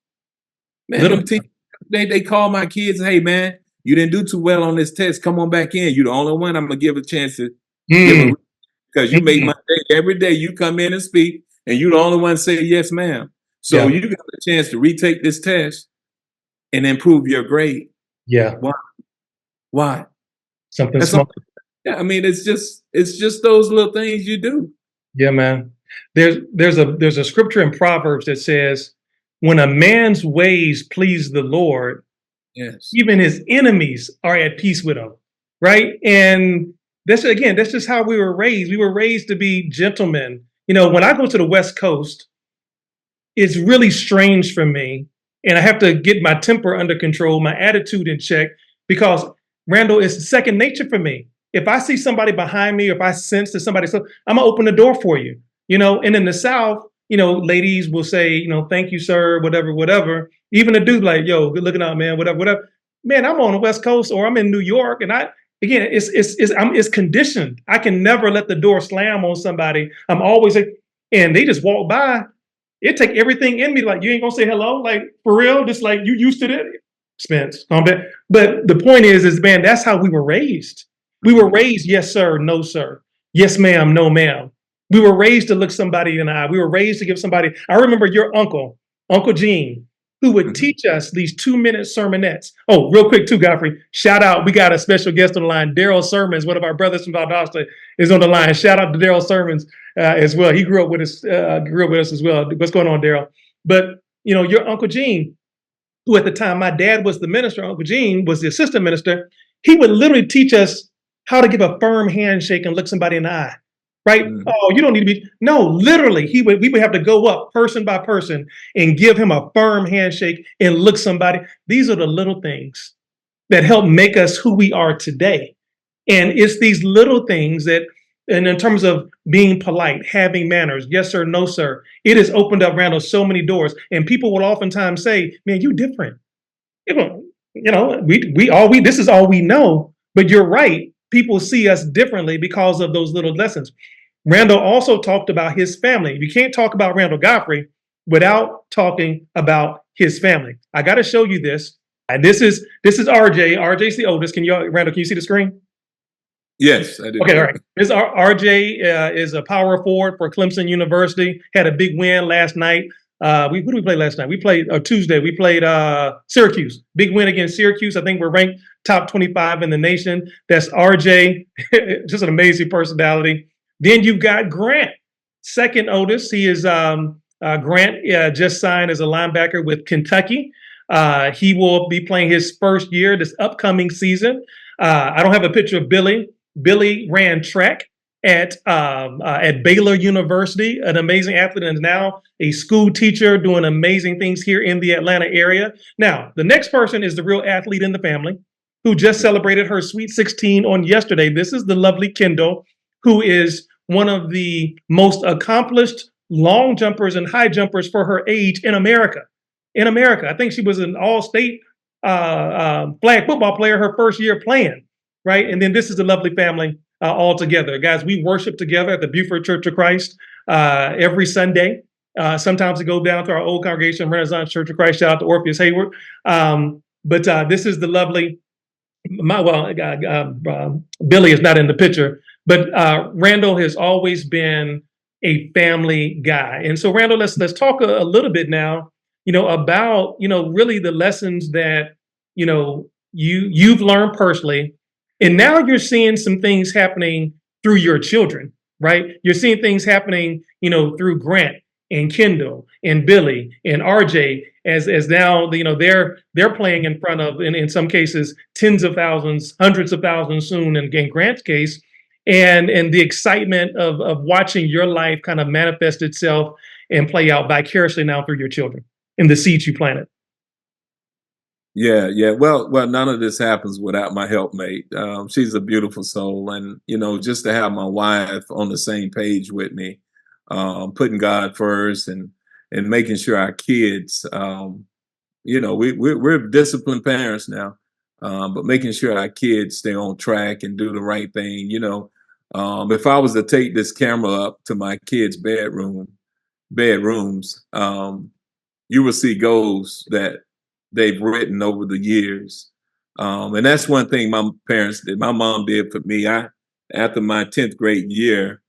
man, Little. them teachers, they call my kids, "Hey, man, you didn't do too well on this test. Come on back in. You're the only one I'm going to give a chance to give Mm, a, because you make mm, my day every day. You come in and speak, and you're the only one say yes, ma'am. So yeah. you got a chance to retake this test and improve your grade." Yeah. Why? Why? Something That's all. small. Yeah, I mean, it's just those little things you do. Yeah, man. There's a scripture in Proverbs that says, when a man's ways please the Lord, Yes. even his enemies are at peace with him. Right. And that's just how we were raised. We were raised to be gentlemen. When I go to the West Coast, it's really strange for me. And I have to get my temper under control, my attitude in check, because Randall, is second nature for me. If I see somebody behind me, or if I sense that somebody, so I'm gonna open the door for you. And in the South, ladies will say, thank you, sir, whatever, whatever. Even a dude like, yo, good looking out, man, whatever, whatever. Man, I'm on the West Coast or I'm in New York, and it's conditioned. I can never let the door slam on somebody. I'm always like, and they just walk by, it take everything in me. Like, you ain't gonna say hello, like, for real. Just like, you used to that, Spence. Calm down. But the point is, man, that's how we were raised. We were raised, yes sir, no sir, yes ma'am, no ma'am. We were raised to look somebody in the eye. We were raised to give somebody. I remember your Uncle Gene, who would Mhm. teach us these 2-minute sermonettes. Oh, real quick too, Godfrey. Shout out. We got a special guest on the line. Daryl Sermons, one of our brothers from Valdosta, is on the line. Shout out to Daryl Sermons as well. He grew up with us. As well. What's going on, Daryl? But your Uncle Gene, who at the time my dad was the minister, Uncle Gene was the assistant minister. He would literally teach us how to give a firm handshake and look somebody in the eye. Right? Mhm. Oh, you don't need to be. No, literally, we would have to go up person by person and give him a firm handshake and look somebody. These are the little things that help make us who we are today. And it's these little things that, and in terms of being polite, having manners, yes sir, no sir, it has opened up, Randall, so many doors. And people will oftentimes say, "Man, you different." This is all we know. But you're right. People see us differently because of those little lessons. Randall also talked about his family. You can't talk about Randall Godfrey without talking about his family. I got to show you this. And this is RJ. RJ's the oldest. Randall? Can you see the screen? Yes, I do. Okay, all right. This RJ is a power forward for Clemson University. Had a big win last night. Who did we play last night? We played Tuesday. We played Syracuse. Big win against Syracuse. I think we're ranked top 25 in the nation. That's RJ. Just an amazing personality. Then you've got Grant, second oldest. He is Grant just signed as a linebacker with Kentucky. He will be playing his first year this upcoming season. I don't have a picture of Billy. Billy ran track at Baylor University, an amazing athlete, and is now a school teacher doing amazing things here in the Atlanta area. Now, the next person is the real athlete in the family who just celebrated her Sweet 16 on yesterday. This is the lovely Kendall, who is one of the most accomplished long jumpers and high jumpers for her age in America. In America, I think she was an all-state flag football player her first year playing. right? And then this is a lovely family all together. Guys, we worship together at the Beaufort Church of Christ every Sunday. Sometimes we go down to our old congregation, Renaissance Church of Christ. Shout out to Orpheus Hayward. But this is the lovely, Billy is not in the picture, but Randall has always been a family guy. And so, Randall, let's talk a little bit now, about really the lessons that you've learned personally, and now you're seeing some things happening through your children, right? You're seeing things happening, through Grant and Kendall and Billy and RJ as now they're playing in front of in some cases tens of thousands, hundreds of thousands soon in Grant's case, and the excitement of watching your life kind of manifest itself and play out vicariously now through your children and the seeds you planted. Yeah, yeah. Well, none of this happens without my helpmate. She's a beautiful soul, and just to have my wife on the same page with me, putting God first, and making sure our kids, we're disciplined parents now, but making sure our kids stay on track and do the right thing. If I was to take this camera up to my kids' bedrooms, you will see goals that they've written over the years. And that's one thing my parents did. My mom did for me. After my 10th grade year,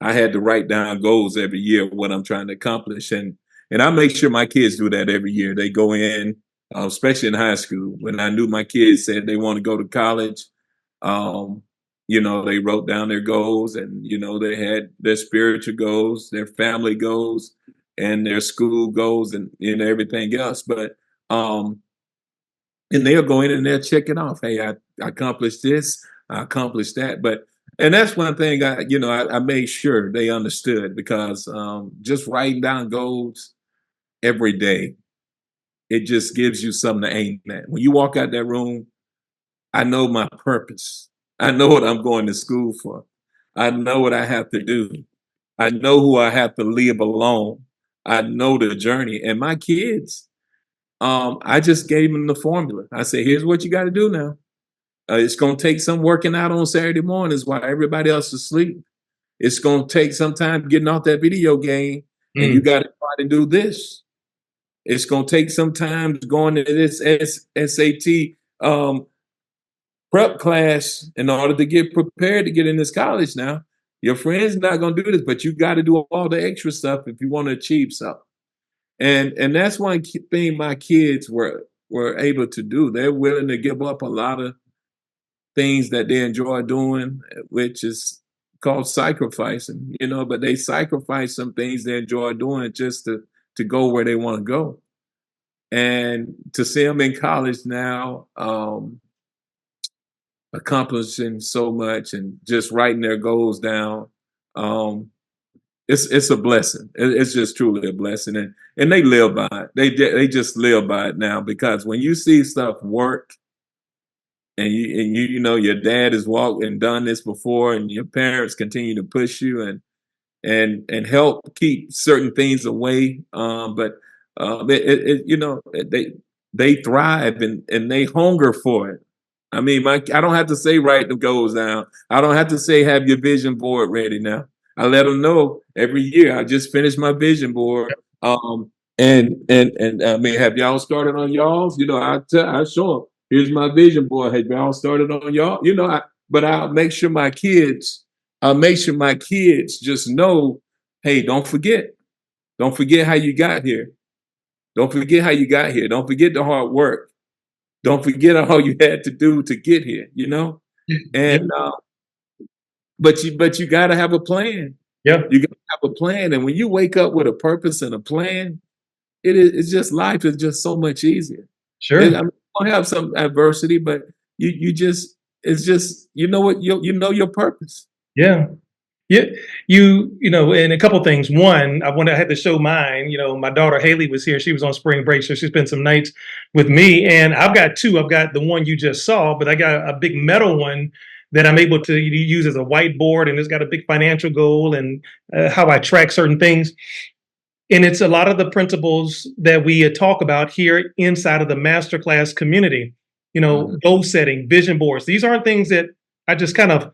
I had to write down goals every year, what I'm trying to accomplish. And I make sure my kids do that every year. They go in, especially in high school. When I knew my kids said they want to go to college, they wrote down their goals, and, they had their spiritual goals, their family goals, and their school goals, and everything else. But and they'll go in and they'll check it off. Hey, I accomplished this, I accomplished that. And that's one thing I made sure they understood, because just writing down goals every day, it just gives you something to aim at. When you walk out that room, I know my purpose. I know what I'm going to school for. I know what I have to do. I know who I have to leave alone. I know the journey. And my kids, I just gave them the formula. I said, here's what you got to do now. It's going to take some working out on Saturday mornings while everybody else is asleep. It's going to take some time getting off that video game, and you got to try to do this. It's going to take some time going to this SAT prep class in order to get prepared to get in this college now. Your friend's not going to do this, but you got to do all the extra stuff if you want to achieve something. And that's one thing my kids were able to do. They're willing to give up a lot of things that they enjoy doing, which is called sacrificing, but they sacrifice some things they enjoy doing just to go where they want to go. And to see them in college now, accomplishing so much and just writing their goals down, it's a blessing. It's just truly a blessing, and they live by it. They just live by it now, because when you see stuff work, and your dad has walked and done this before, and your parents continue to push you and help keep certain things away, but they thrive and they hunger for it. I mean, I don't have to say write the goals down. I don't have to say have your vision board ready now. I let them know every year. I just finished my vision board. And I mean, have y'all started on y'all's? I show them. Here's my vision board. Have y'all started on y'all? But I'll make sure my kids just know, hey, don't forget. Don't forget how you got here. Don't forget how you got here. Don't forget the hard work. Don't forget all you had to do to get here, And but you got to have a plan. Yeah. You got to have a plan, and when you wake up with a purpose and a plan, it's just life is just so much easier. Sure. I mean, you'll have some adversity, but it's just what your purpose. Yeah. Yeah, and a couple things. One, I had to show mine. My daughter Haley was here. She was on spring break, so she spent some nights with me. And I've got two. I've got the one you just saw, but I got a big metal one that I'm able to use as a whiteboard, and it's got a big financial goal and how I track certain things. And it's a lot of the principles that we talk about here inside of the masterclass community. goal setting, vision boards. These aren't things that I just kind of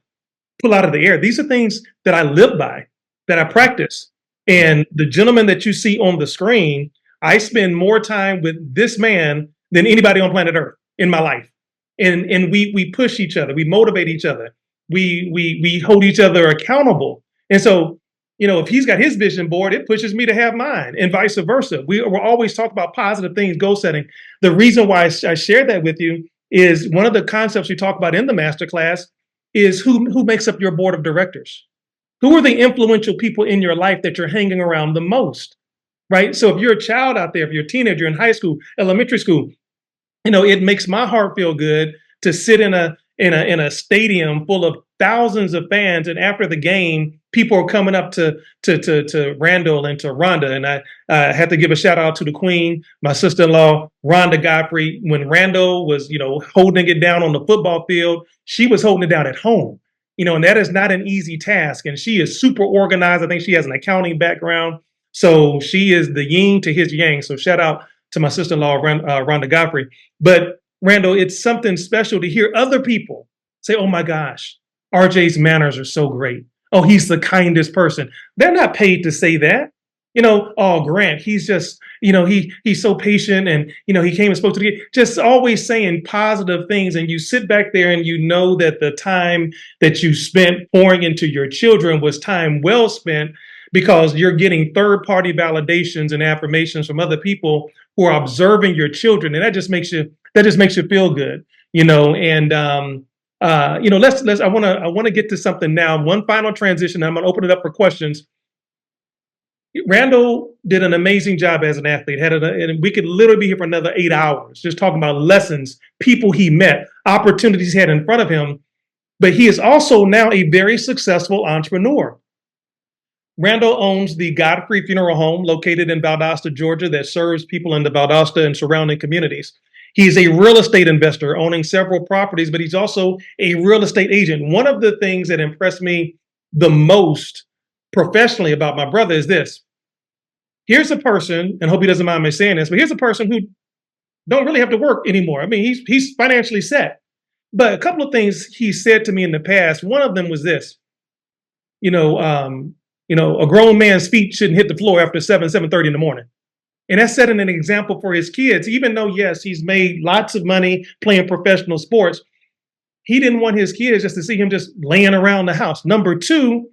pull out of the air. These are things that I live by, that I practice. And the gentleman that you see on the screen, I spend more time with this man than anybody on planet Earth in my life. And we push each other, we motivate each other, we hold each other accountable. And so, if he's got his vision board, it pushes me to have mine, and vice versa. We're always talking about positive things, goal setting. The reason why I shared that with you is one of the concepts we talk about in the masterclass is who makes up your board of directors. Who are the influential people in your life that you're hanging around the most, right? So if you're a child out there, if you're a teenager in high school, elementary school, it makes my heart feel good to sit in a stadium full of thousands of fans, and after the game, people are coming up to Randall and to Rhonda, and I had to give a shout out to the Queen, my sister-in-law, Randall Godfrey. When Randall was, holding it down on the football field, she was holding it down at home, and that is not an easy task. And she is super organized. I think she has an accounting background, so she is the yin to his yang. So shout out to my sister-in-law, Rhonda Godfrey. But Randall, it's something special to hear other people say, "Oh my gosh, RJ's manners are so great. Oh, he's the kindest person." They're not paid to say that. "Oh, Grant, he's just, he's so patient, and he came and spoke to the," just always saying positive things. And you sit back there and you know that the time that you spent pouring into your children was time well spent, because you're getting third-party validations and affirmations from other people who are observing your children, and that just makes you feel good. And let's I want to get to something now. One final transition. I'm going to open it up for questions. Randall did an amazing job as an athlete. And we could literally be here for another 8 hours just talking about lessons, people he met, opportunities he had in front of him. But he is also now a very successful entrepreneur. Randall owns the Godfrey Funeral Home located in Valdosta, Georgia, that serves people in the Valdosta and surrounding communities. He's a real estate investor owning several properties, but he's also a real estate agent. One of the things that impressed me the most professionally about my brother is this. Here's a person, and hope he doesn't mind me saying this, but here's a person who don't really have to work anymore. I mean, he's financially set. But a couple of things he said to me in the past, one of them was this. A grown man's feet shouldn't hit the floor after 7:30 in the morning. And that's setting an example for his kids. Even though, yes, he's made lots of money playing professional sports, he didn't want his kids just to see him just laying around the house. Number two,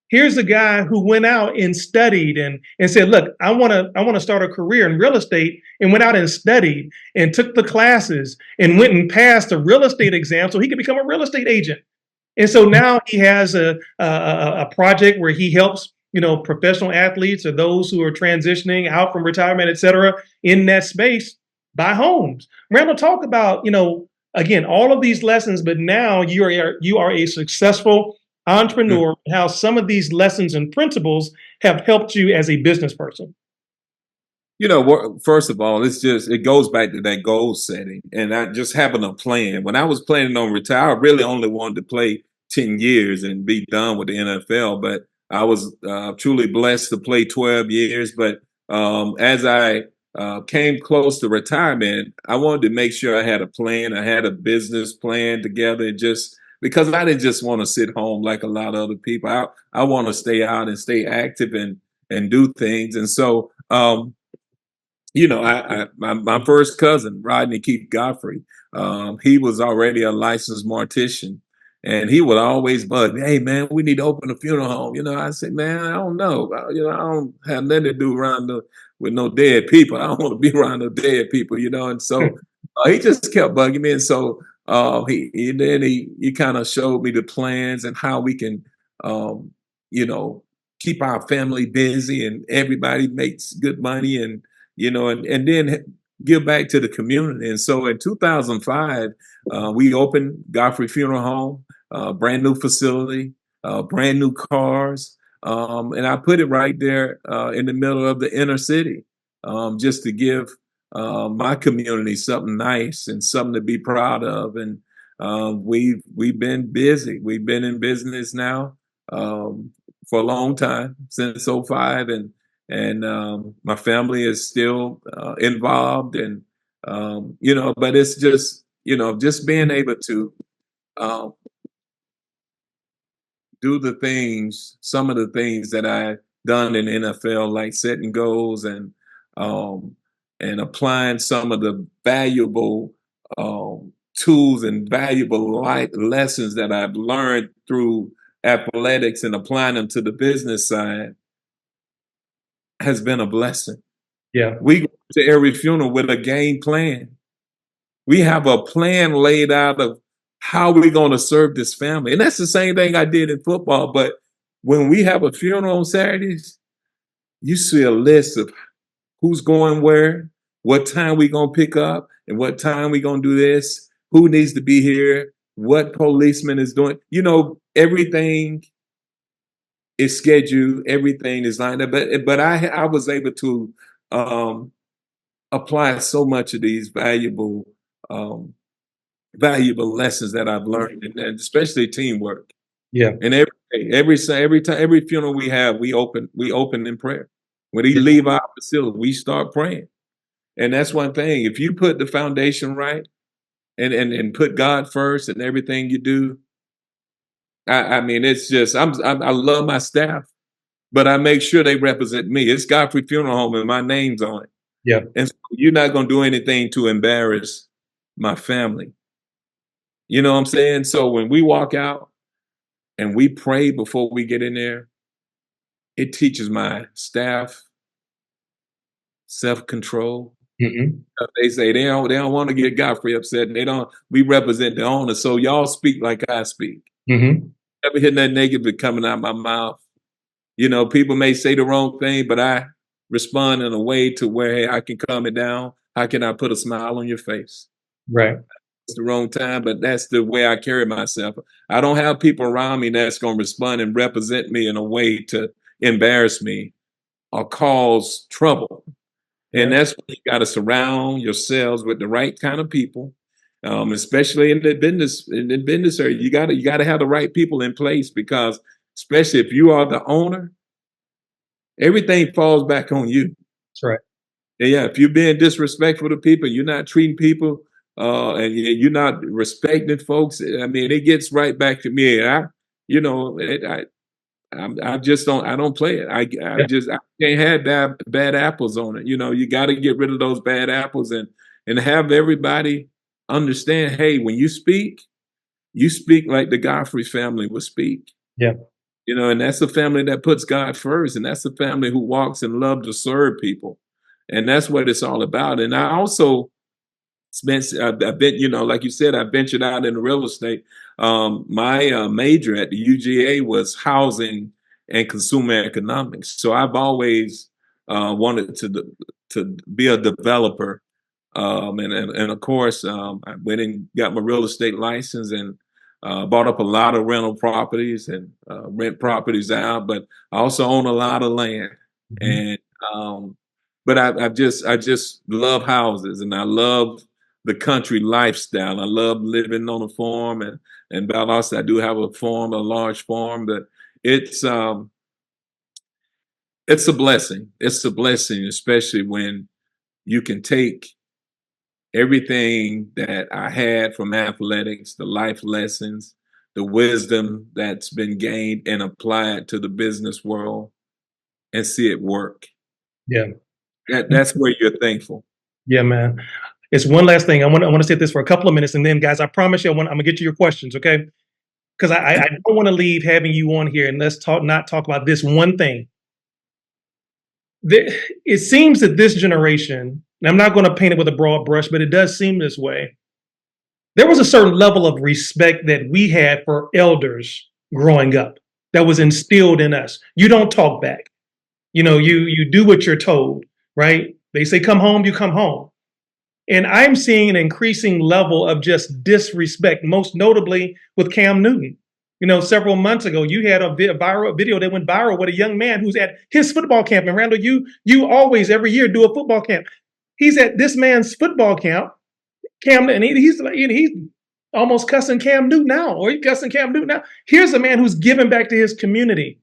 here's a guy who went out and studied and said, "Look, I want to start a career in real estate," and went out and studied and took the classes and went and passed a real estate exam so he could become a real estate agent. And so now he has a project where he helps, professional athletes or those who are transitioning out from retirement, et cetera, in that space, buy homes. Randall, talk about, again, all of these lessons, but now you are a successful entrepreneur, how some of these lessons and principles have helped you as a business person. First of all, it goes back to that goal setting and just having a plan. When I was planning on retire, I really only wanted to play 10 years and be done with the NFL, but I was truly blessed to play 12 years. But as I came close to retirement, I wanted to make sure I had a plan. I had a business plan together, just because I didn't just want to sit home like a lot of other people. I want to stay out and stay active and do things. And so, my first cousin, Rodney Keith Godfrey, he was already a licensed mortician, and he would always bug me, "Hey man, we need to open a funeral home." I said, "Man, I don't know. I don't have nothing to do with no dead people. I don't want to be around no dead people." And so he just kept bugging me, and so he kind of showed me the plans and how we can, keep our family busy and everybody makes good money, and and then give back to the community. And so in 2005, we opened Godfrey Funeral Home, brand new facility, brand new cars. And I put it right there in the middle of the inner city, just to give my community something nice and something to be proud of. And we've been busy. We've been in business now for a long time, since '05, and my family is still involved, and but it's just just being able to um, do some of the things that I done in the NFL, like setting goals um, and applying some of the valuable tools and valuable life lessons that I've learned through athletics and applying them to the business side has been a blessing. Yeah. We go to every funeral with a game plan. We have a plan laid out of how we're going to serve this family. And that's the same thing I did in football. But when we have a funeral on Saturdays, you see a list of who's going where, what time we going to pick up, and what time we going to do this, who needs to be here, what policeman is doing. Everything is scheduled, everything is lined up. But I was able to um, apply so much of these um, valuable lessons that I've learned, and especially teamwork. Yeah. And every time, every funeral we have, we open in prayer. When he leave our facility, we start praying, and that's one thing. If you put the foundation right, and put God first in everything you do, I mean, it's just I love my staff, but I make sure they represent me. It's Godfrey Funeral Home, and my name's on it. Yeah. And so you're not going to do anything to embarrass my family. You know what I'm saying? So when we walk out and we pray before we get in there, it teaches my staff self-control. Mm-hmm. They say they don't want to get Godfrey upset, and we represent the owner. So y'all speak like I speak. Mm-hmm. Never hear that negative coming out of my mouth. People may say the wrong thing, but I respond in a way to where, hey, I can calm it down. How can I put a smile on your face? Right. It's the wrong time, but that's the way I carry myself. I don't have people around me that's going to respond and represent me in a way to embarrass me or cause trouble. And that's when you got to surround yourselves with the right kind of people, especially in the business area. You got to have the right people in place, because especially if you are the owner, everything falls back on you. That's right. Yeah, if you're being disrespectful to people, you're not treating people, and you're not respecting folks. I mean, it gets right back to me. I just don't. I don't play it. I can't have bad apples on it. You got to get rid of those bad apples and have everybody understand. Hey, when you speak like the Godfrey family would speak. Yeah. And that's a family that puts God first, and that's a family who walks in love to serve people, and that's what it's all about. And I also I've been, like you said, I ventured out into real estate. My major at the UGA was housing and consumer economics. So I've always wanted to be a developer. And of course, I went and got my real estate license and bought up a lot of rental properties and rent properties out. But I also own a lot of land. Mm-hmm. And but I just love houses, and I love the country lifestyle. I love living on a farm, and Valdosta, I do have a farm, a large farm, but it's a blessing. It's a blessing, especially when you can take everything that I had from athletics, the life lessons, the wisdom that's been gained, and apply it to the business world and see it work. Yeah. That's where you're thankful. Yeah, man. It's one last thing. I want to say this for a couple of minutes, and then, guys, I promise you, I'm going to get to your questions, okay? Because I don't want to leave having you on here and let's not talk about this one thing. It seems that this generation, and I'm not going to paint it with a broad brush, but it does seem this way. There was a certain level of respect that we had for elders growing up that was instilled in us. You don't talk back. You do what you're told, right? They say, come home, you come home. And I'm seeing an increasing level of just disrespect, most notably with Cam Newton. Several months ago, you had a viral video that went viral with a young man who's at his football camp. And Randall, you always every year do a football camp. He's at this man's football camp, Cam, and he's almost cussing Cam Newton now, or he's cussing Cam Newton now. Here's a man who's giving back to his community.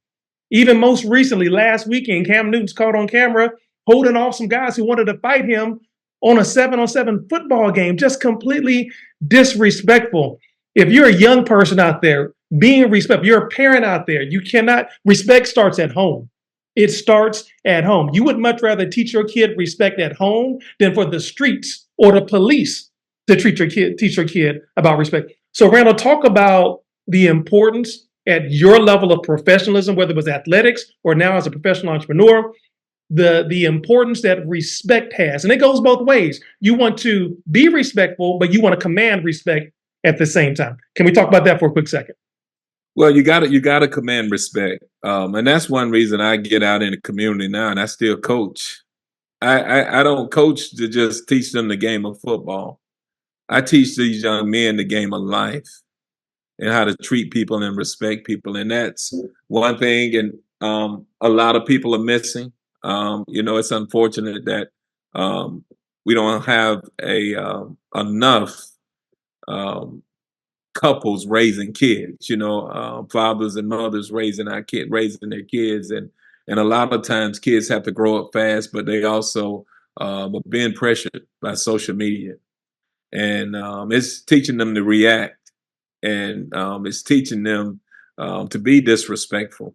Even most recently, last weekend, Cam Newton's caught on camera holding off some guys who wanted to fight him on a 7-on-7 football game, just completely disrespectful. If you're a young person out there, being respectful, you're a parent out there, you cannot, respect starts at home. It starts at home. You would much rather teach your kid respect at home than for the streets or the police to teach your kid about respect. So Randall, talk about the importance at your level of professionalism, whether it was athletics or now as a professional entrepreneur, the importance that respect has. And it goes both ways. You want to be respectful, but you want to command respect at the same time. Can we talk about that for a quick second? Well, you gotta command respect, and that's one reason I get out in the community now, and I still coach. I don't coach to just teach them the game of football. I teach these young men the game of life and how to treat people and respect people, and that's one thing. And a lot of people are missing. It's unfortunate that we don't have a enough. Um, Couples raising kids, fathers and mothers raising their kids, and a lot of times kids have to grow up fast, but they also are being pressured by social media, and it's teaching them to react, and it's teaching them to be disrespectful,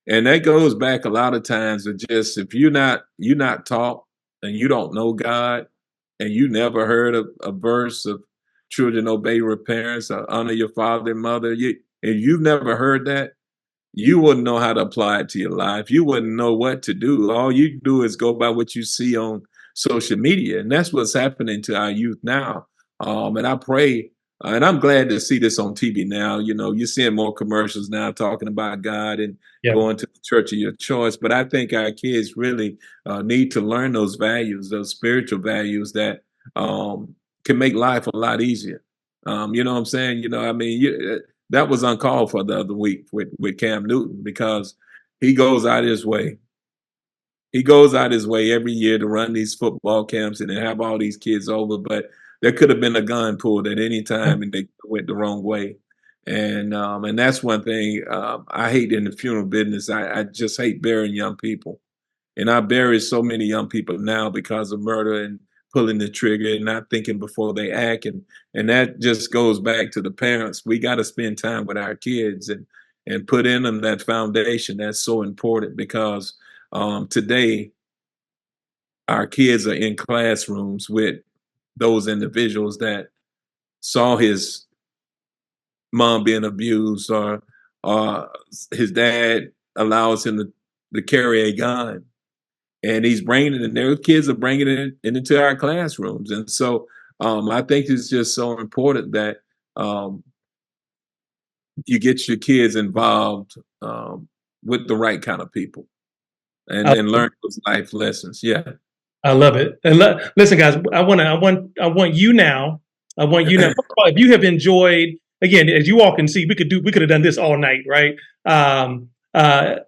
and that goes back a lot of times with just if you're not taught and you don't know God, and you never heard a verse of children obey your parents or honor your father and mother. If you've never heard that, you wouldn't know how to apply it to your life. You wouldn't know what to do. All you do is go by what you see on social media. And that's what's happening to our youth now. And I pray, and I'm glad to see this on TV now. You're seeing more commercials now talking about God and Yeah, going to the church of your choice. But I think our kids really need to learn those values, those spiritual values that can make life a lot easier. You know what I'm saying? That was uncalled for the other week with Cam Newton, because he goes out his way. He goes out his way every year to run these football camps and then have all these kids over, but there could have been a gun pulled at any time and they went the wrong way. And that's one thing I hate in the funeral business. I just hate burying young people. And I bury so many young people now because of murder and pulling the trigger and not thinking before they act. And that just goes back to the parents. We got to spend time with our kids and put in them that foundation. That's so important, because today our kids are in classrooms with those individuals that saw his mom being abused, or his dad allows him to carry a gun, and he's bringing it in. Their kids are bringing it into our classrooms, and so I think it's just so important that you get your kids involved with the right kind of people, and learn those life lessons. Yeah. I love it. And listen, guys, I want you now. I want you now. First of all, if you have enjoyed, again, as you all can see, we could have done this all night, right?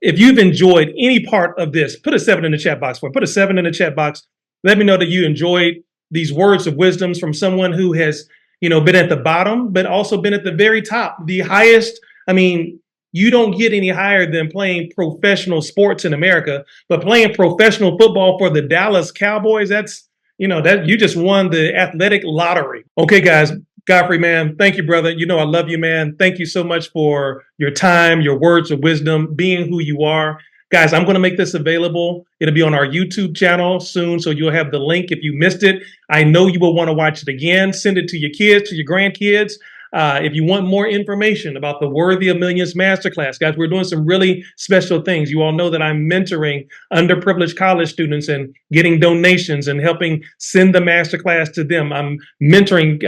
If you've enjoyed any part of this, put a 7 in the chat box for it. Put a 7 in the chat box. Let me know that you enjoyed these words of wisdoms from someone who has, been at the bottom, but also been at the very top, the highest. I mean, you don't get any higher than playing professional sports in America, but playing professional football for the Dallas Cowboys, that's, that you just won the athletic lottery. Okay, guys, Godfrey, man, thank you, brother. I love you, man. Thank you so much for your time, your words of wisdom, being who you are. Guys, I'm going to make this available. It'll be on our YouTube channel soon, so you'll have the link if you missed it. I know you will want to watch it again. Send it to your kids, to your grandkids. If you want more information about the Worthy of Millions Masterclass, guys, we're doing some really special things. You all know that I'm mentoring underprivileged college students and getting donations and helping send the masterclass to them. I'm mentoring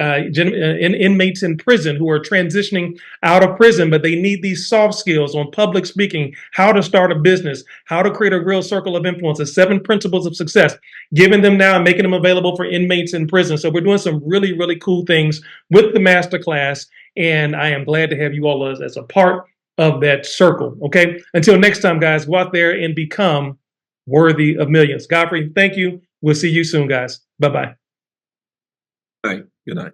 inmates in prison who are transitioning out of prison, but they need these soft skills on public speaking, how to start a business, how to create a real circle of influence, the 7 principles of success, giving them now and making them available for inmates in prison. So we're doing some really, really cool things with the masterclass. And I am glad to have you all as a part of that circle. Okay. Until next time, guys, go out there and become worthy of millions. Godfrey, thank you. We'll see you soon, guys. Bye-bye. Good night.